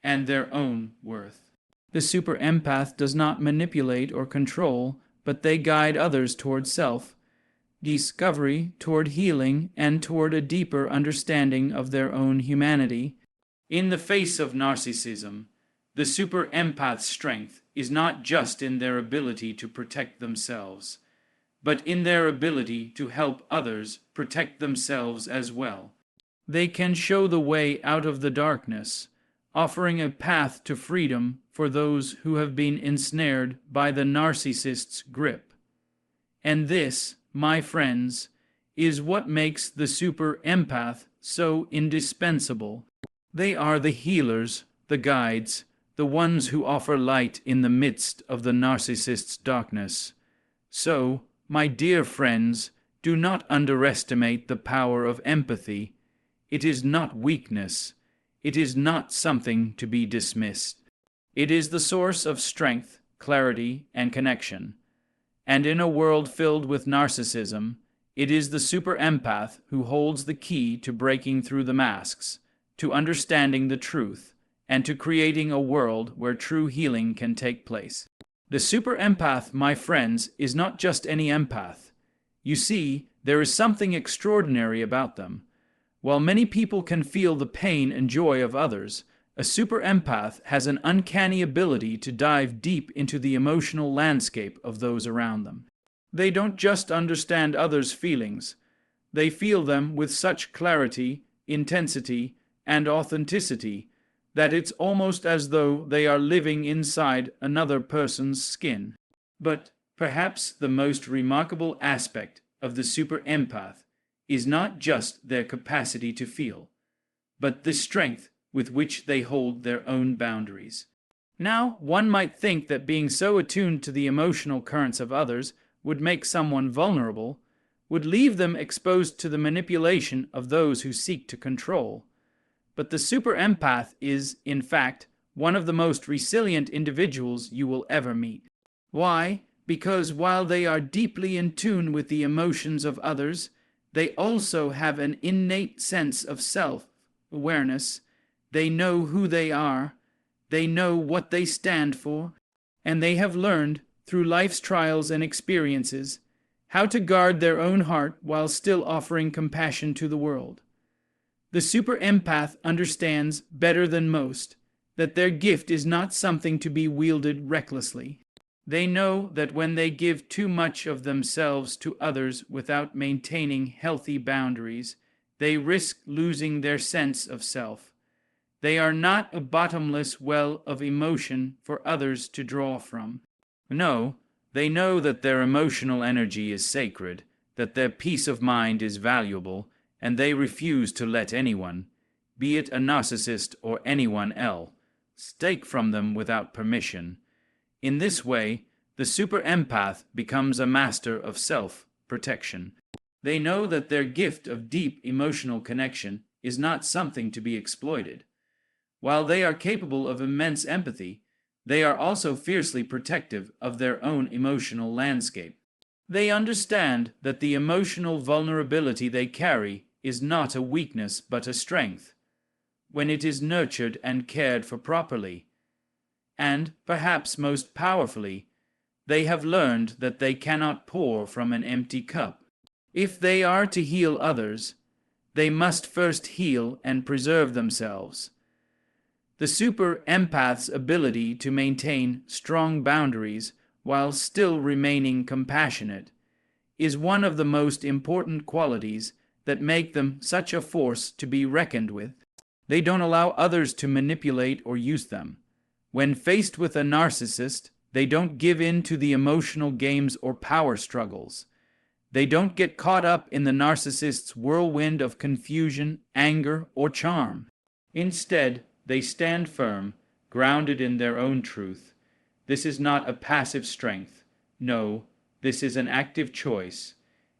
and their own worth. The super empath does not manipulate or control, but they guide others toward self-discovery, toward healing, and toward a deeper understanding of their own humanity. In the face of narcissism, the super empath's strength is not just in their ability to protect themselves, but in their ability to help others protect themselves as well. They can show the way out of the darkness, offering a path to freedom for those who have been ensnared by the narcissist's grip. And this, my friends, is what makes the super empath so indispensable. They are the healers, the guides, the ones who offer light in the midst of the narcissist's darkness. So, my dear friends, do not underestimate the power of empathy. It is not weakness. It is not something to be dismissed. It is the source of strength, clarity, and connection. And in a world filled with narcissism, it is the super empath who holds the key to breaking through the masks, to understanding the truth, and to creating a world where true healing can take place. The super empath, my friends, is not just any empath. You see, there is something extraordinary about them. While many people can feel the pain and joy of others, a super empath has an uncanny ability to dive deep into the emotional landscape of those around them. They don't just understand others' feelings. They feel them with such clarity, intensity, and authenticity that it's almost as though they are living inside another person's skin. But perhaps the most remarkable aspect of the super empath is not just their capacity to feel, but the strength with which they hold their own boundaries. Now, one might think that being so attuned to the emotional currents of others would make someone vulnerable, would leave them exposed to the manipulation of those who seek to control. But the super empath is, in fact, one of the most resilient individuals you will ever meet. Why? Because while they are deeply in tune with the emotions of others, they also have an innate sense of self-awareness. They know who they are, they know what they stand for, and they have learned, through life's trials and experiences, how to guard their own heart while still offering compassion to the world. The super empath understands better than most that their gift is not something to be wielded recklessly. They know that when they give too much of themselves to others without maintaining healthy boundaries, they risk losing their sense of self. They are not a bottomless well of emotion for others to draw from. No, they know that their emotional energy is sacred, that their peace of mind is valuable, and they refuse to let anyone, be it a narcissist or anyone else, take from them without permission. In this way, the super empath becomes a master of self-protection. They know that their gift of deep emotional connection is not something to be exploited. While they are capable of immense empathy, they are also fiercely protective of their own emotional landscape. They understand that the emotional vulnerability they carry is not a weakness but a strength, when it is nurtured and cared for properly. And, perhaps most powerfully, they have learned that they cannot pour from an empty cup. If they are to heal others, they must first heal and preserve themselves. The super empath's ability to maintain strong boundaries while still remaining compassionate is one of the most important qualities that make them such a force to be reckoned with. They don't allow others to manipulate or use them. When faced with a narcissist, they don't give in to the emotional games or power struggles. They don't get caught up in the narcissist's whirlwind of confusion, anger, or charm. Instead, they stand firm, grounded in their own truth. This is not a passive strength. No, this is an active choice.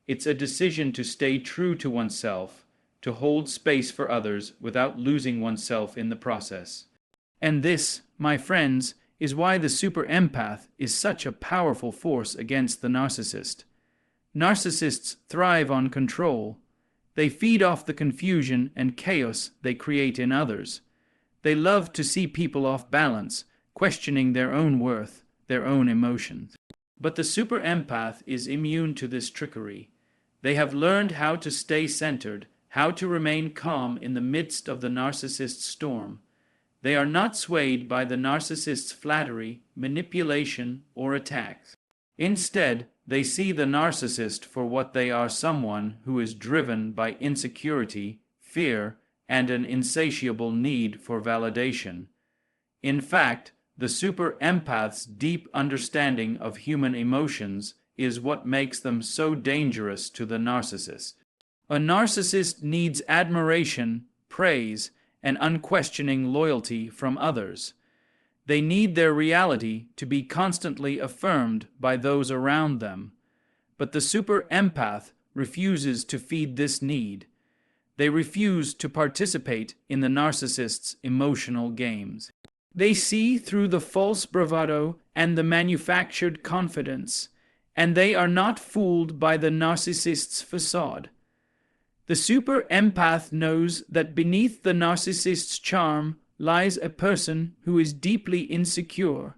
It's a decision to stay true to oneself, to hold space for others without losing oneself in the process. And this, my friends, is why the super empath is such a powerful force against the narcissist. Narcissists thrive on control. They feed off the confusion and chaos they create in others. They love to see people off balance, questioning their own worth, their own emotions. But the super empath is immune to this trickery. They have learned how to stay centered, how to remain calm in the midst of the narcissist's storm. They are not swayed by the narcissist's flattery, manipulation, or attacks. Instead, they see the narcissist for what they are: someone who is driven by insecurity, fear, and an insatiable need for validation. In fact, the super empath's deep understanding of human emotions is what makes them so dangerous to the narcissist. A narcissist needs admiration, praise, and unquestioning loyalty from others. They need their reality to be constantly affirmed by those around them. But the super empath refuses to feed this need. They refuse to participate in the narcissist's emotional games. They see through the false bravado and the manufactured confidence, and they are not fooled by the narcissist's facade. The super empath knows that beneath the narcissist's charm lies a person who is deeply insecure,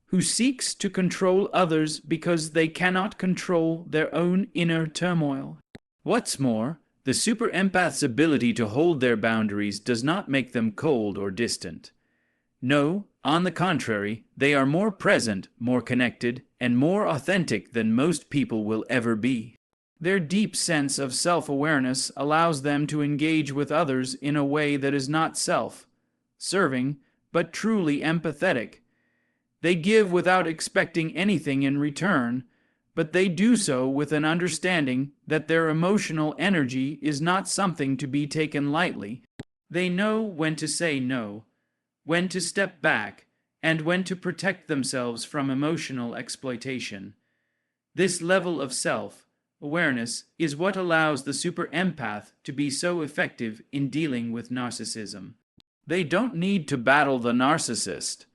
who seeks to control others because they cannot control their own inner turmoil. What's more, the super empath's ability to hold their boundaries does not make them cold or distant. No, on the contrary, they are more present, more connected, and more authentic than most people will ever be. Their deep sense of self-awareness allows them to engage with others in a way that is not self-serving, but truly empathetic. They give without expecting anything in return, but they do so with an understanding that their emotional energy is not something to be taken lightly. They know when to say no, when to step back, and when to protect themselves from emotional exploitation. This level of self-awareness is what allows the super empath to be so effective in dealing with narcissism. They don't need to battle the narcissist.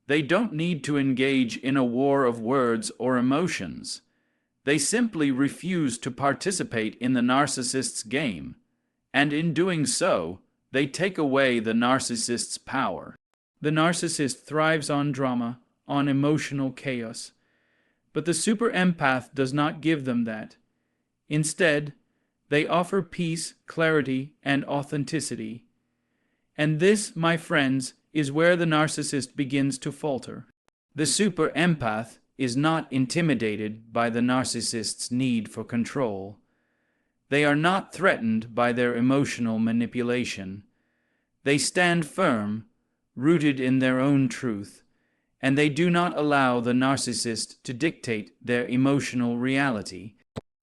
They don't need to engage in a war of words or emotions. They simply refuse to participate in the narcissist's game, and in doing so, they take away the narcissist's power. The narcissist thrives on drama, on emotional chaos, but the super empath does not give them that. Instead, they offer peace, clarity, and authenticity. And this, my friends, is where the narcissist begins to falter. The super empath is not intimidated by the narcissist's need for control. They are not threatened by their emotional manipulation. They stand firm, rooted in their own truth, and they do not allow the narcissist to dictate their emotional reality.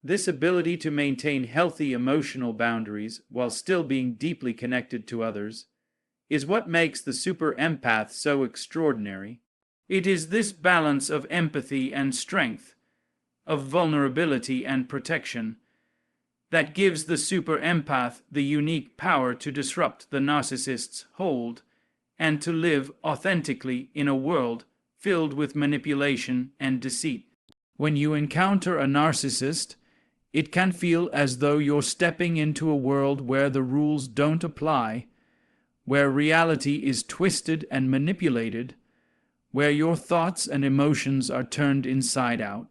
This ability to maintain healthy emotional boundaries while still being deeply connected to others is what makes the super empath so extraordinary. It is this balance of empathy and strength, of vulnerability and protection, that gives the super empath the unique power to disrupt the narcissist's hold and to live authentically in a world filled with manipulation and deceit. When you encounter a narcissist, it can feel as though you're stepping into a world where the rules don't apply, where reality is twisted and manipulated, where your thoughts and emotions are turned inside out.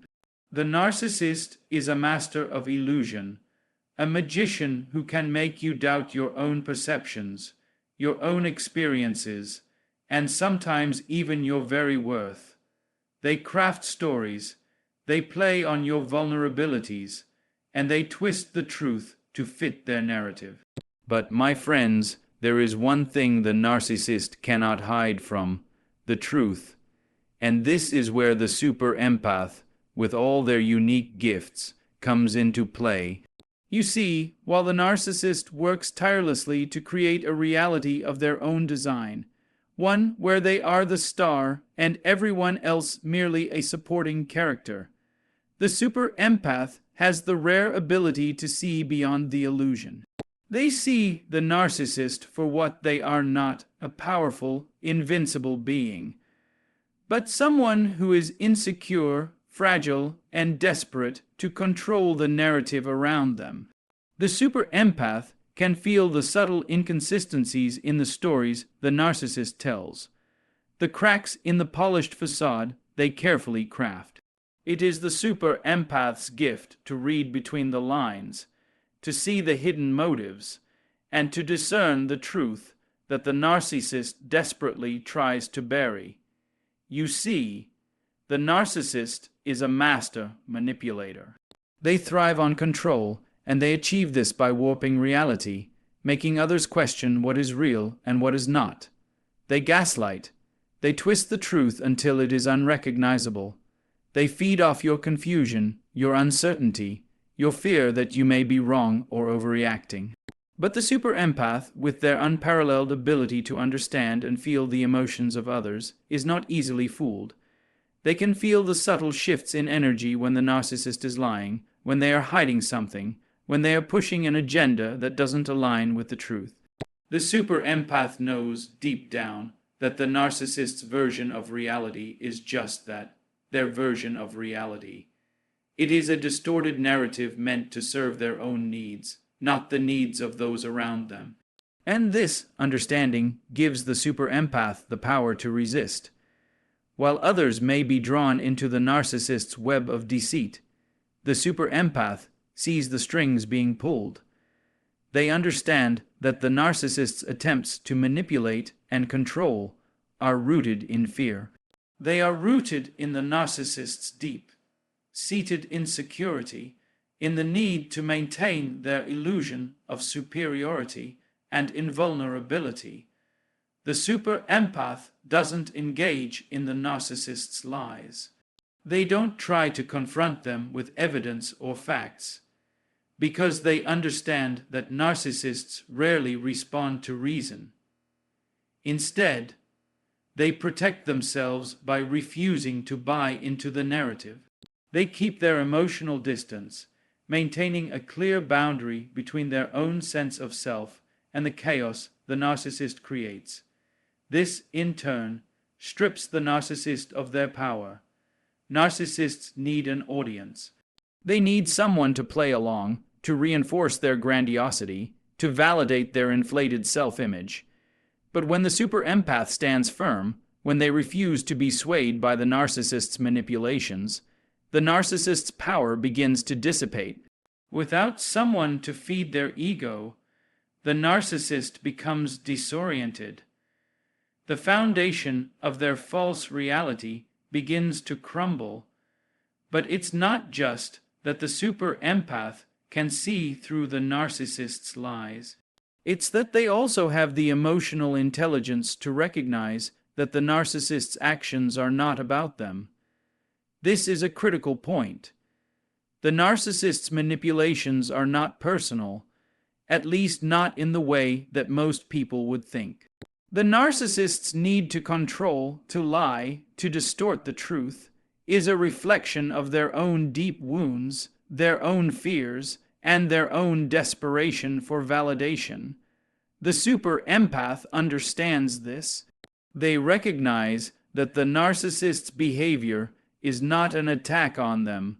The narcissist is a master of illusion, a magician who can make you doubt your own perceptions, your own experiences, and sometimes even your very worth. They craft stories, they play on your vulnerabilities, and they twist the truth to fit their narrative. But, my friends, there is one thing the narcissist cannot hide from: the truth. And this is where the super empath, with all their unique gifts, comes into play. You see, while the narcissist works tirelessly to create a reality of their own design, one where they are the star and everyone else merely a supporting character, the super empath has the rare ability to see beyond the illusion. They see the narcissist for what they are: not a powerful, invincible being, but someone who is insecure, fragile, and desperate to control the narrative around them. The super empath can feel the subtle inconsistencies in the stories the narcissist tells, the cracks in the polished facade they carefully craft. It is the super empath's gift to read between the lines, to see the hidden motives, and to discern the truth that the narcissist desperately tries to bury. You see, the narcissist is a master manipulator. They thrive on control, and they achieve this by warping reality, making others question what is real and what is not. They gaslight. They twist the truth until it is unrecognizable. They feed off your confusion, your uncertainty, your fear that you may be wrong or overreacting. But the super empath, with their unparalleled ability to understand and feel the emotions of others, is not easily fooled. They can feel the subtle shifts in energy when the narcissist is lying, when they are hiding something, when they are pushing an agenda that doesn't align with the truth. The super empath knows deep down that the narcissist's version of reality is just that, their version of reality. It is a distorted narrative meant to serve their own needs, not the needs of those around them. And this understanding gives the super empath the power to resist. While others may be drawn into the narcissist's web of deceit, the super empath sees the strings being pulled. They understand that the narcissist's attempts to manipulate and control are rooted in fear. They are rooted in the narcissist's deep-seated insecurity, in the need to maintain their illusion of superiority and invulnerability. The super empath doesn't engage in the narcissist's lies. They don't try to confront them with evidence or facts, because they understand that narcissists rarely respond to reason. Instead, they protect themselves by refusing to buy into the narrative. They keep their emotional distance, maintaining a clear boundary between their own sense of self and the chaos the narcissist creates. This, in turn, strips the narcissist of their power. Narcissists need an audience. They need someone to play along, to reinforce their grandiosity, to validate their inflated self-image. But when the super empath stands firm, when they refuse to be swayed by the narcissist's manipulations, the narcissist's power begins to dissipate. Without someone to feed their ego, the narcissist becomes disoriented. The foundation of their false reality begins to crumble. But it's not just that the super empath can see through the narcissist's lies. It's that they also have the emotional intelligence to recognize that the narcissist's actions are not about them. This is a critical point. The narcissist's manipulations are not personal, at least not in the way that most people would think. The narcissist's need to control, to lie, to distort the truth, is a reflection of their own deep wounds, their own fears, and their own desperation for validation. The super empath understands this. They recognize that the narcissist's behavior is not an attack on them,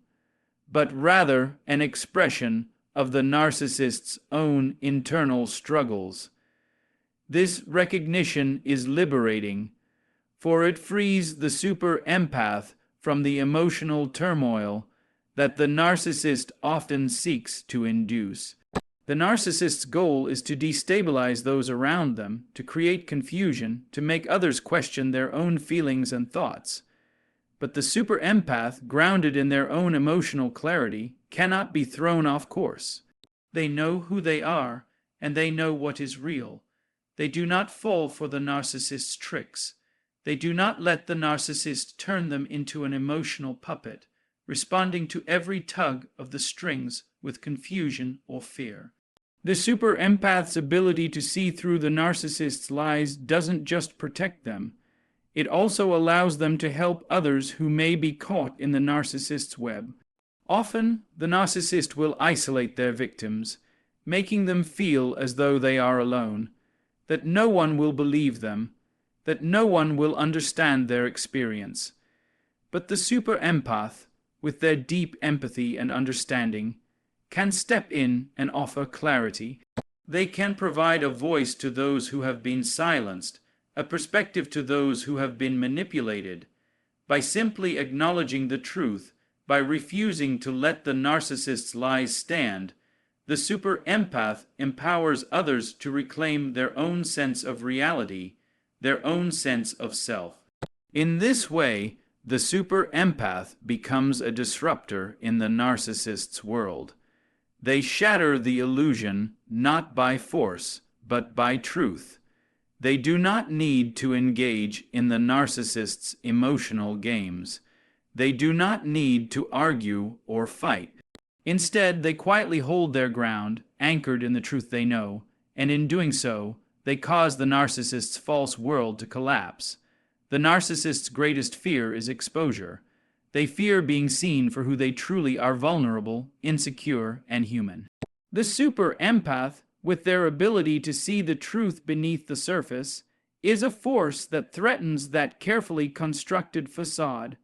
but rather an expression of the narcissist's own internal struggles. This recognition is liberating, for it frees the super empath from the emotional turmoil that the narcissist often seeks to induce. The narcissist's goal is to destabilize those around them, to create confusion, to make others question their own feelings and thoughts. But the super empath, grounded in their own emotional clarity, cannot be thrown off course. They know who they are, and they know what is real. They do not fall for the narcissist's tricks. They do not let the narcissist turn them into an emotional puppet, responding to every tug of the strings with confusion or fear. The super empath's ability to see through the narcissist's lies doesn't just protect them. It also allows them to help others who may be caught in the narcissist's web. Often, the narcissist will isolate their victims, making them feel as though they are alone, that no one will believe them, that no one will understand their experience. But the super empath, with their deep empathy and understanding, can step in and offer clarity. They can provide a voice to those who have been silenced, a perspective to those who have been manipulated. By simply acknowledging the truth, by refusing to let the narcissist's lies stand, the super empath empowers others to reclaim their own sense of reality, their own sense of self. In this way, the super empath becomes a disruptor in the narcissist's world. They shatter the illusion not by force, but by truth. They do not need to engage in the narcissist's emotional games. They do not need to argue or fight. Instead, they quietly hold their ground, anchored in the truth they know, and in doing so, they cause the narcissist's false world to collapse. The narcissist's greatest fear is exposure. They fear being seen for who they truly are: vulnerable, insecure, and human. The super empath, with their ability to see the truth beneath the surface, is a force that threatens that carefully constructed facade.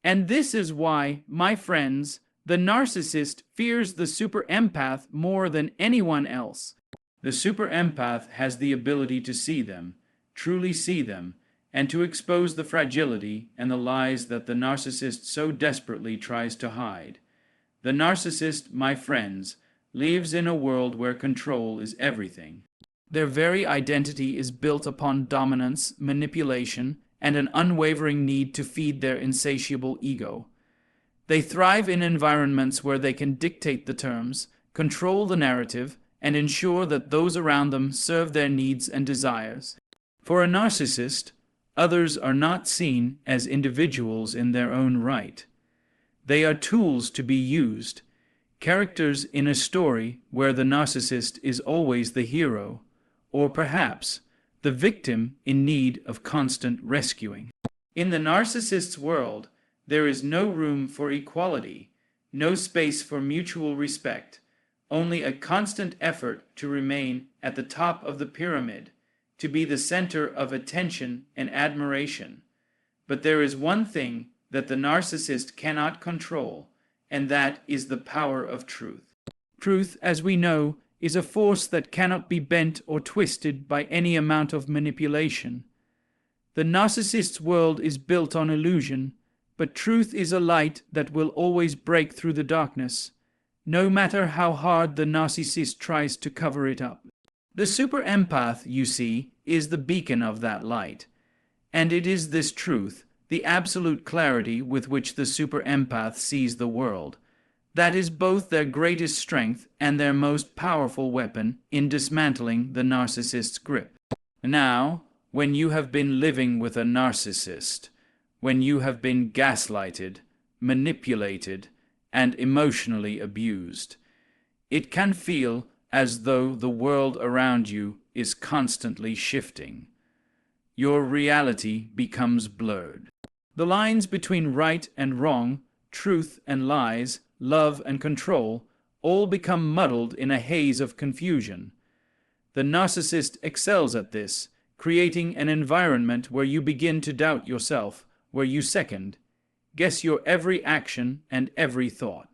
And this is why, my friends, the narcissist fears the super empath more than anyone else. The super empath has the ability to see them, truly see them, and to expose the fragility and the lies that the narcissist so desperately tries to hide. The narcissist, my friends, lives in a world where control is everything. Their very identity is built upon dominance, manipulation, and an unwavering need to feed their insatiable ego. They thrive in environments where they can dictate the terms, control the narrative, and ensure that those around them serve their needs and desires. For a narcissist, others are not seen as individuals in their own right. They are tools to be used, characters in a story where the narcissist is always the hero, or perhaps the victim in need of constant rescuing. In the narcissist's world, there is no room for equality, no space for mutual respect, only a constant effort to remain at the top of the pyramid, to be the center of attention and admiration. But there is one thing that the narcissist cannot control, and that is the power of truth. Truth, as we know, is a force that cannot be bent or twisted by any amount of manipulation. The narcissist's world is built on illusion, but truth is a light that will always break through the darkness, no matter how hard the narcissist tries to cover it up. The super empath, you see, is the beacon of that light. And it is this truth, the absolute clarity with which the super empath sees the world, that is both their greatest strength and their most powerful weapon in dismantling the narcissist's grip. Now, when you have been living with a narcissist, when you have been gaslighted, manipulated, and emotionally abused, it can feel as though the world around you is constantly shifting. Your reality becomes blurred. The lines between right and wrong, truth and lies, love and control, all become muddled in a haze of confusion. The narcissist excels at this, creating an environment where you begin to doubt yourself, where you guess your every action and every thought.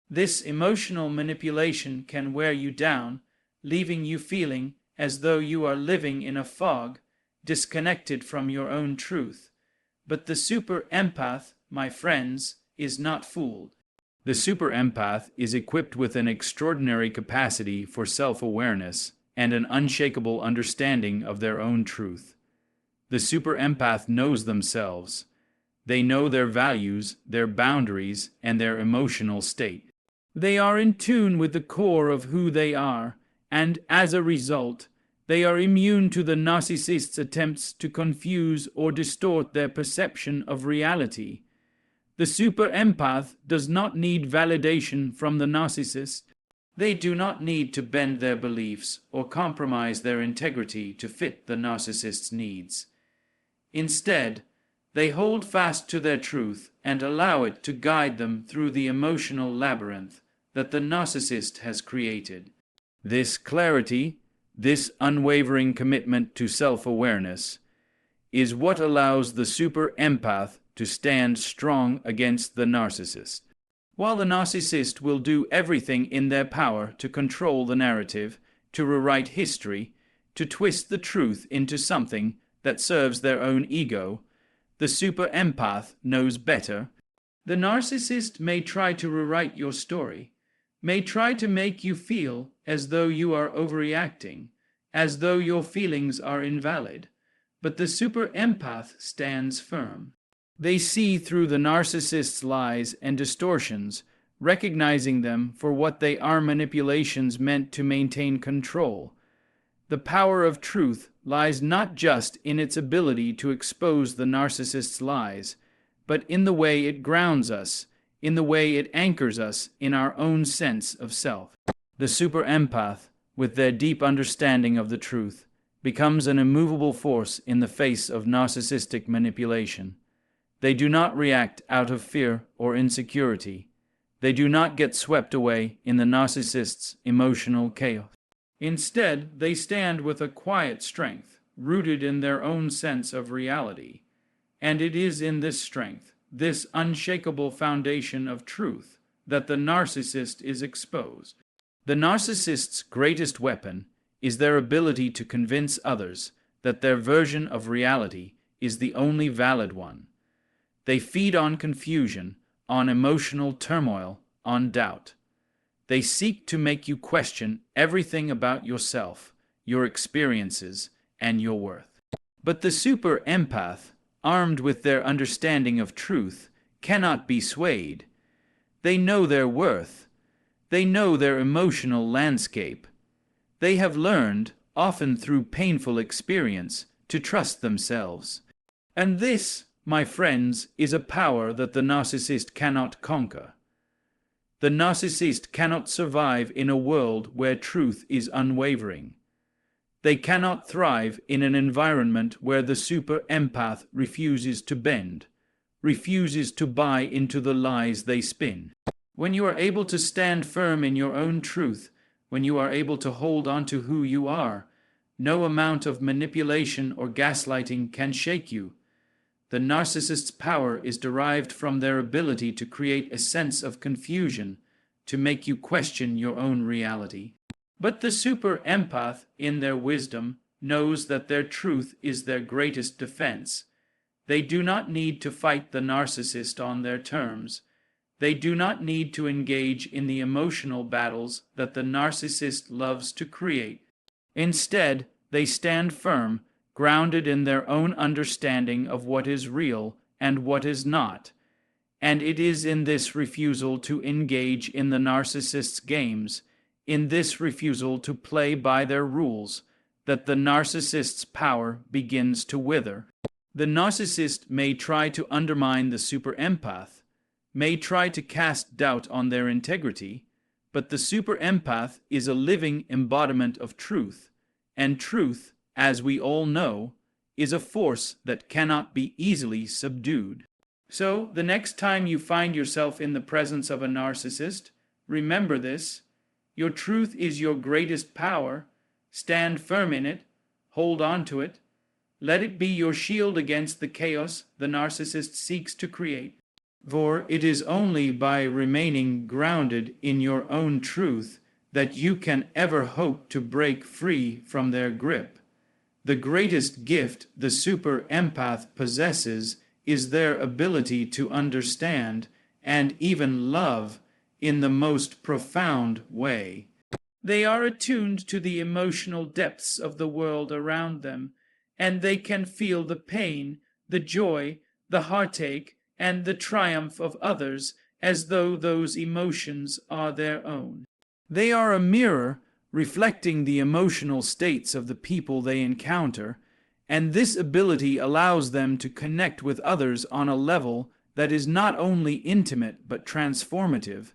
This emotional manipulation can wear you down, leaving you feeling as though you are living in a fog, disconnected from your own truth. But the super empath, my friends, is not fooled. The super empath is equipped with an extraordinary capacity for self-awareness and an unshakable understanding of their own truth. The super empath knows themselves. They know their values, their boundaries, and their emotional state. They are in tune with the core of who they are, and as a result, they are immune to the narcissist's attempts to confuse or distort their perception of reality. The super empath does not need validation from the narcissist. They do not need to bend their beliefs or compromise their integrity to fit the narcissist's needs. Instead, they hold fast to their truth and allow it to guide them through the emotional labyrinth that the narcissist has created. This clarity, this unwavering commitment to self-awareness, is what allows the super empath to stand strong against the narcissist. While the narcissist will do everything in their power to control the narrative, to rewrite history, to twist the truth into something that serves their own ego, the super empath knows better. The narcissist may try to rewrite your story, may try to make you feel as though you are overreacting, as though your feelings are invalid, but the super empath stands firm. They see through the narcissist's lies and distortions, recognizing them for what they are: manipulations meant to maintain control. The power of truth lies not just in its ability to expose the narcissist's lies, but in the way it grounds us, in the way it anchors us in our own sense of self. The super empath, with their deep understanding of the truth, becomes an immovable force in the face of narcissistic manipulation. They do not react out of fear or insecurity. They do not get swept away in the narcissist's emotional chaos. Instead, they stand with a quiet strength, rooted in their own sense of reality. And it is in this strength, this unshakable foundation of truth, that the narcissist is exposed. The narcissist's greatest weapon is their ability to convince others that their version of reality is the only valid one. They feed on confusion, on emotional turmoil, on doubt. They seek to make you question everything about yourself, your experiences, and your worth. But the super empath, armed with their understanding of truth, cannot be swayed. They know their worth. They know their emotional landscape. They have learned, often through painful experience, to trust themselves. And this, my friends, is a power that the narcissist cannot conquer. The narcissist cannot survive in a world where truth is unwavering. They cannot thrive in an environment where the super empath refuses to bend, refuses to buy into the lies they spin. When you are able to stand firm in your own truth, when you are able to hold on to who you are, no amount of manipulation or gaslighting can shake you. The narcissist's power is derived from their ability to create a sense of confusion, to make you question your own reality. But the super empath, in their wisdom, knows that their truth is their greatest defense. They do not need to fight the narcissist on their terms. They do not need to engage in the emotional battles that the narcissist loves to create. Instead, they stand firm, grounded in their own understanding of what is real and what is not. And it is in this refusal to engage in the narcissist's games, in this refusal to play by their rules, that the narcissist's power begins to wither. The narcissist may try to undermine the super empath, may try to cast doubt on their integrity, but the super empath is a living embodiment of truth, and truth, as we all know, is a force that cannot be easily subdued. So, the next time you find yourself in the presence of a narcissist, remember this: your truth is your greatest power. Stand firm in it, hold on to it. Let it be your shield against the chaos the narcissist seeks to create. For it is only by remaining grounded in your own truth that you can ever hope to break free from their grip. The greatest gift the super empath possesses is their ability to understand and even love in the most profound way. They are attuned to the emotional depths of the world around them, and they can feel the pain, the joy, the heartache, and the triumph of others as though those emotions are their own. They are a mirror reflecting the emotional states of the people they encounter, and this ability allows them to connect with others on a level that is not only intimate but transformative.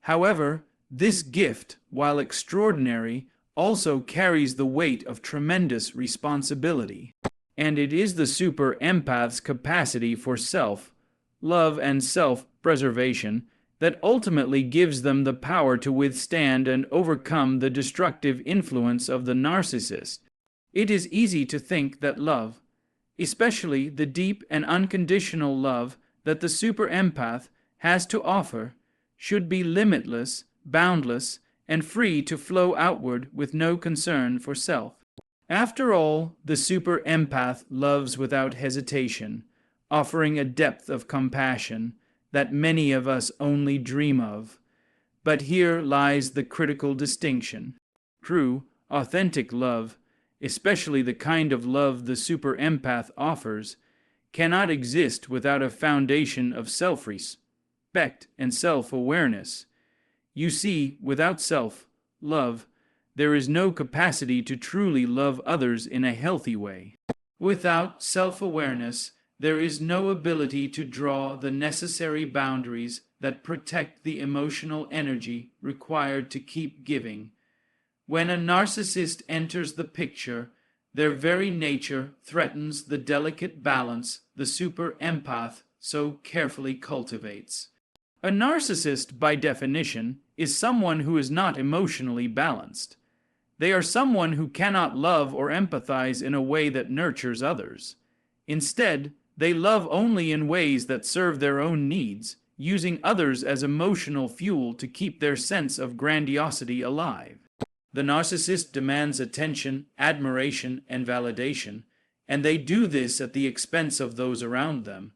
However, this gift, while extraordinary, also carries the weight of tremendous responsibility. And it is the super empath's capacity for self-love and self-preservation that ultimately gives them the power to withstand and overcome the destructive influence of the narcissist. It is easy to think that love, especially the deep and unconditional love that the super empath has to offer, should be limitless, boundless, and free to flow outward with no concern for self. After all, the super empath loves without hesitation, offering a depth of compassion that many of us only dream of. But here lies the critical distinction. True, authentic love, especially the kind of love the super empath offers, cannot exist without a foundation of self-respect and self-awareness. You see, without self-love, there is no capacity to truly love others in a healthy way. Without self-awareness, there is no ability to draw the necessary boundaries that protect the emotional energy required to keep giving. When a narcissist enters the picture, their very nature threatens the delicate balance the super empath so carefully cultivates. A narcissist, by definition, is someone who is not emotionally balanced. They are someone who cannot love or empathize in a way that nurtures others. Instead, they love only in ways that serve their own needs, using others as emotional fuel to keep their sense of grandiosity alive. The narcissist demands attention, admiration, and validation, and they do this at the expense of those around them.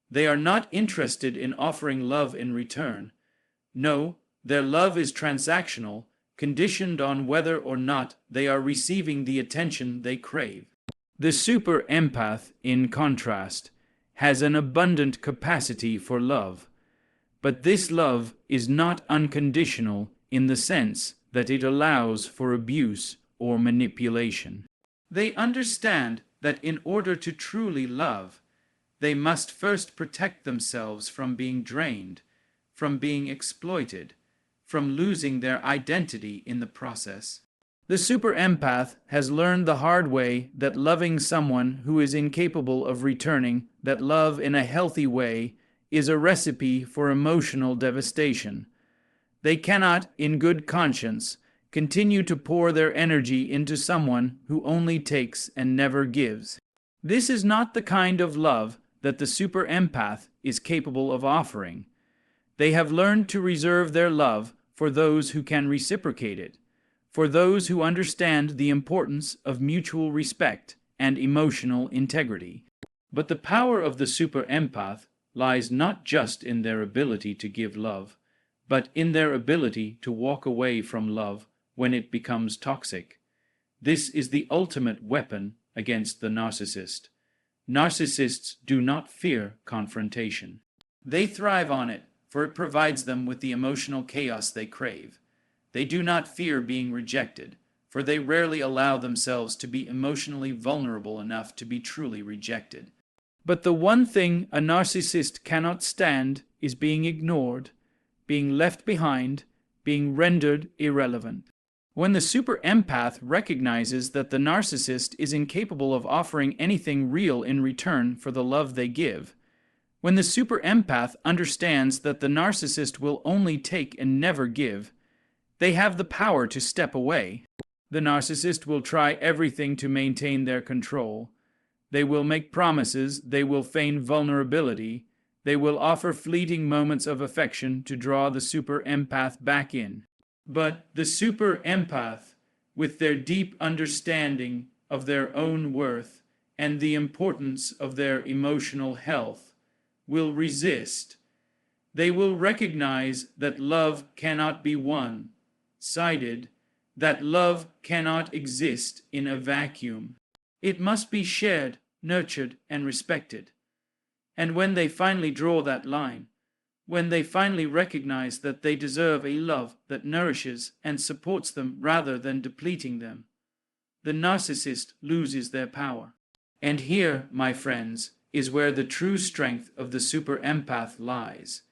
They are not interested in offering love in return. No, their love is transactional, conditioned on whether or not they are receiving the attention they crave. The super empath, in contrast, has an abundant capacity for love. But this love is not unconditional in the sense that it allows for abuse or manipulation. They understand that in order to truly love, they must first protect themselves from being drained, from being exploited, from losing their identity in the process. The super empath has learned the hard way that loving someone who is incapable of returning that love in a healthy way is a recipe for emotional devastation. They cannot, in good conscience, continue to pour their energy into someone who only takes and never gives. This is not the kind of love that the super empath is capable of offering. They have learned to reserve their love for those who can reciprocate it, for those who understand the importance of mutual respect and emotional integrity. But the power of the super empath lies not just in their ability to give love, but in their ability to walk away from love when it becomes toxic. This is the ultimate weapon against the narcissist. Narcissists do not fear confrontation. They thrive on it, for it provides them with the emotional chaos they crave. They do not fear being rejected, for they rarely allow themselves to be emotionally vulnerable enough to be truly rejected. But the one thing a narcissist cannot stand is being ignored, being left behind, being rendered irrelevant. When the super empath recognizes that the narcissist is incapable of offering anything real in return for the love they give, when the super empath understands that the narcissist will only take and never give, they have the power to step away. The narcissist will try everything to maintain their control. They will make promises, they will feign vulnerability, they will offer fleeting moments of affection to draw the super empath back in. But the super empath, with their deep understanding of their own worth and the importance of their emotional health, will resist. They will recognize that love cannot be one-sided, that love cannot exist in a vacuum. It must be shared, nurtured, and respected. And when they finally draw that line, when they finally recognize that they deserve a love that nourishes and supports them rather than depleting them, the narcissist loses their power. And here, my friends, is where the true strength of the super empath lies.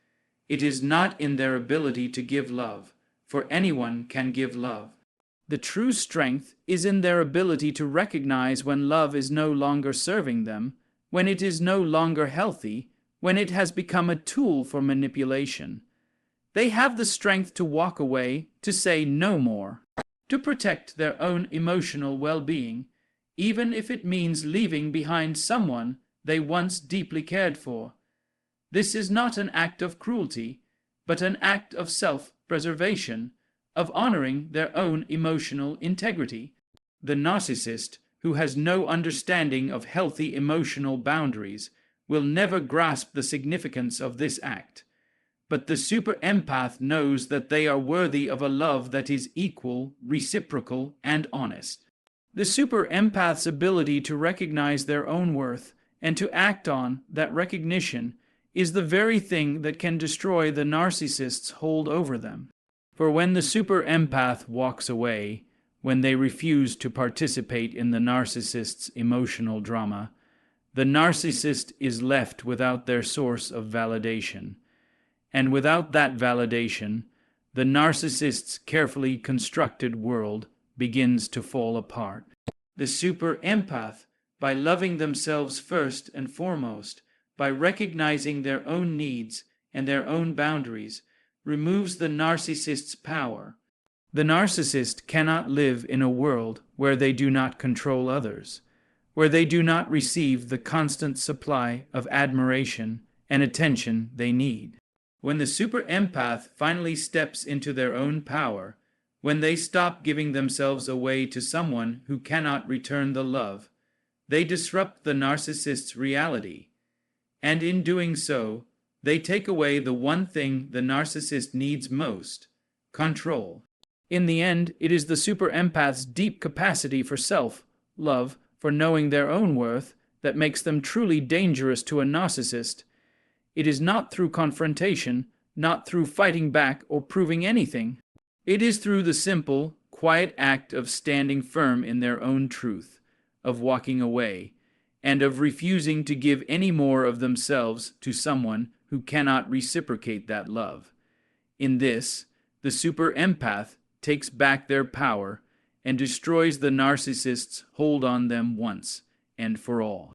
It is not in their ability to give love, for anyone can give love. The true strength is in their ability to recognize when love is no longer serving them, when it is no longer healthy, when it has become a tool for manipulation. They have the strength to walk away, to say no more, to protect their own emotional well-being, even if it means leaving behind someone they once deeply cared for. This is not an act of cruelty, but an act of self-preservation, of honoring their own emotional integrity. The narcissist, who has no understanding of healthy emotional boundaries, will never grasp the significance of this act. But the super empath knows that they are worthy of a love that is equal, reciprocal, and honest. The super empath's ability to recognize their own worth and to act on that recognition is the very thing that can destroy the narcissist's hold over them. For when the super empath walks away, when they refuse to participate in the narcissist's emotional drama, the narcissist is left without their source of validation. And without that validation, the narcissist's carefully constructed world begins to fall apart. The super empath, by loving themselves first and foremost, by recognizing their own needs and their own boundaries, removes the narcissist's power. The narcissist cannot live in a world where they do not control others, where they do not receive the constant supply of admiration and attention they need. When the super empath finally steps into their own power, when they stop giving themselves away to someone who cannot return the love, they disrupt the narcissist's reality. And in doing so, they take away the one thing the narcissist needs most: control. In the end, it is the super empath's deep capacity for self-love, for knowing their own worth, that makes them truly dangerous to a narcissist. It is not through confrontation, not through fighting back or proving anything. It is through the simple, quiet act of standing firm in their own truth, of walking away, and of refusing to give any more of themselves to someone who cannot reciprocate that love. In this, the super empath takes back their power and destroys the narcissist's hold on them once and for all.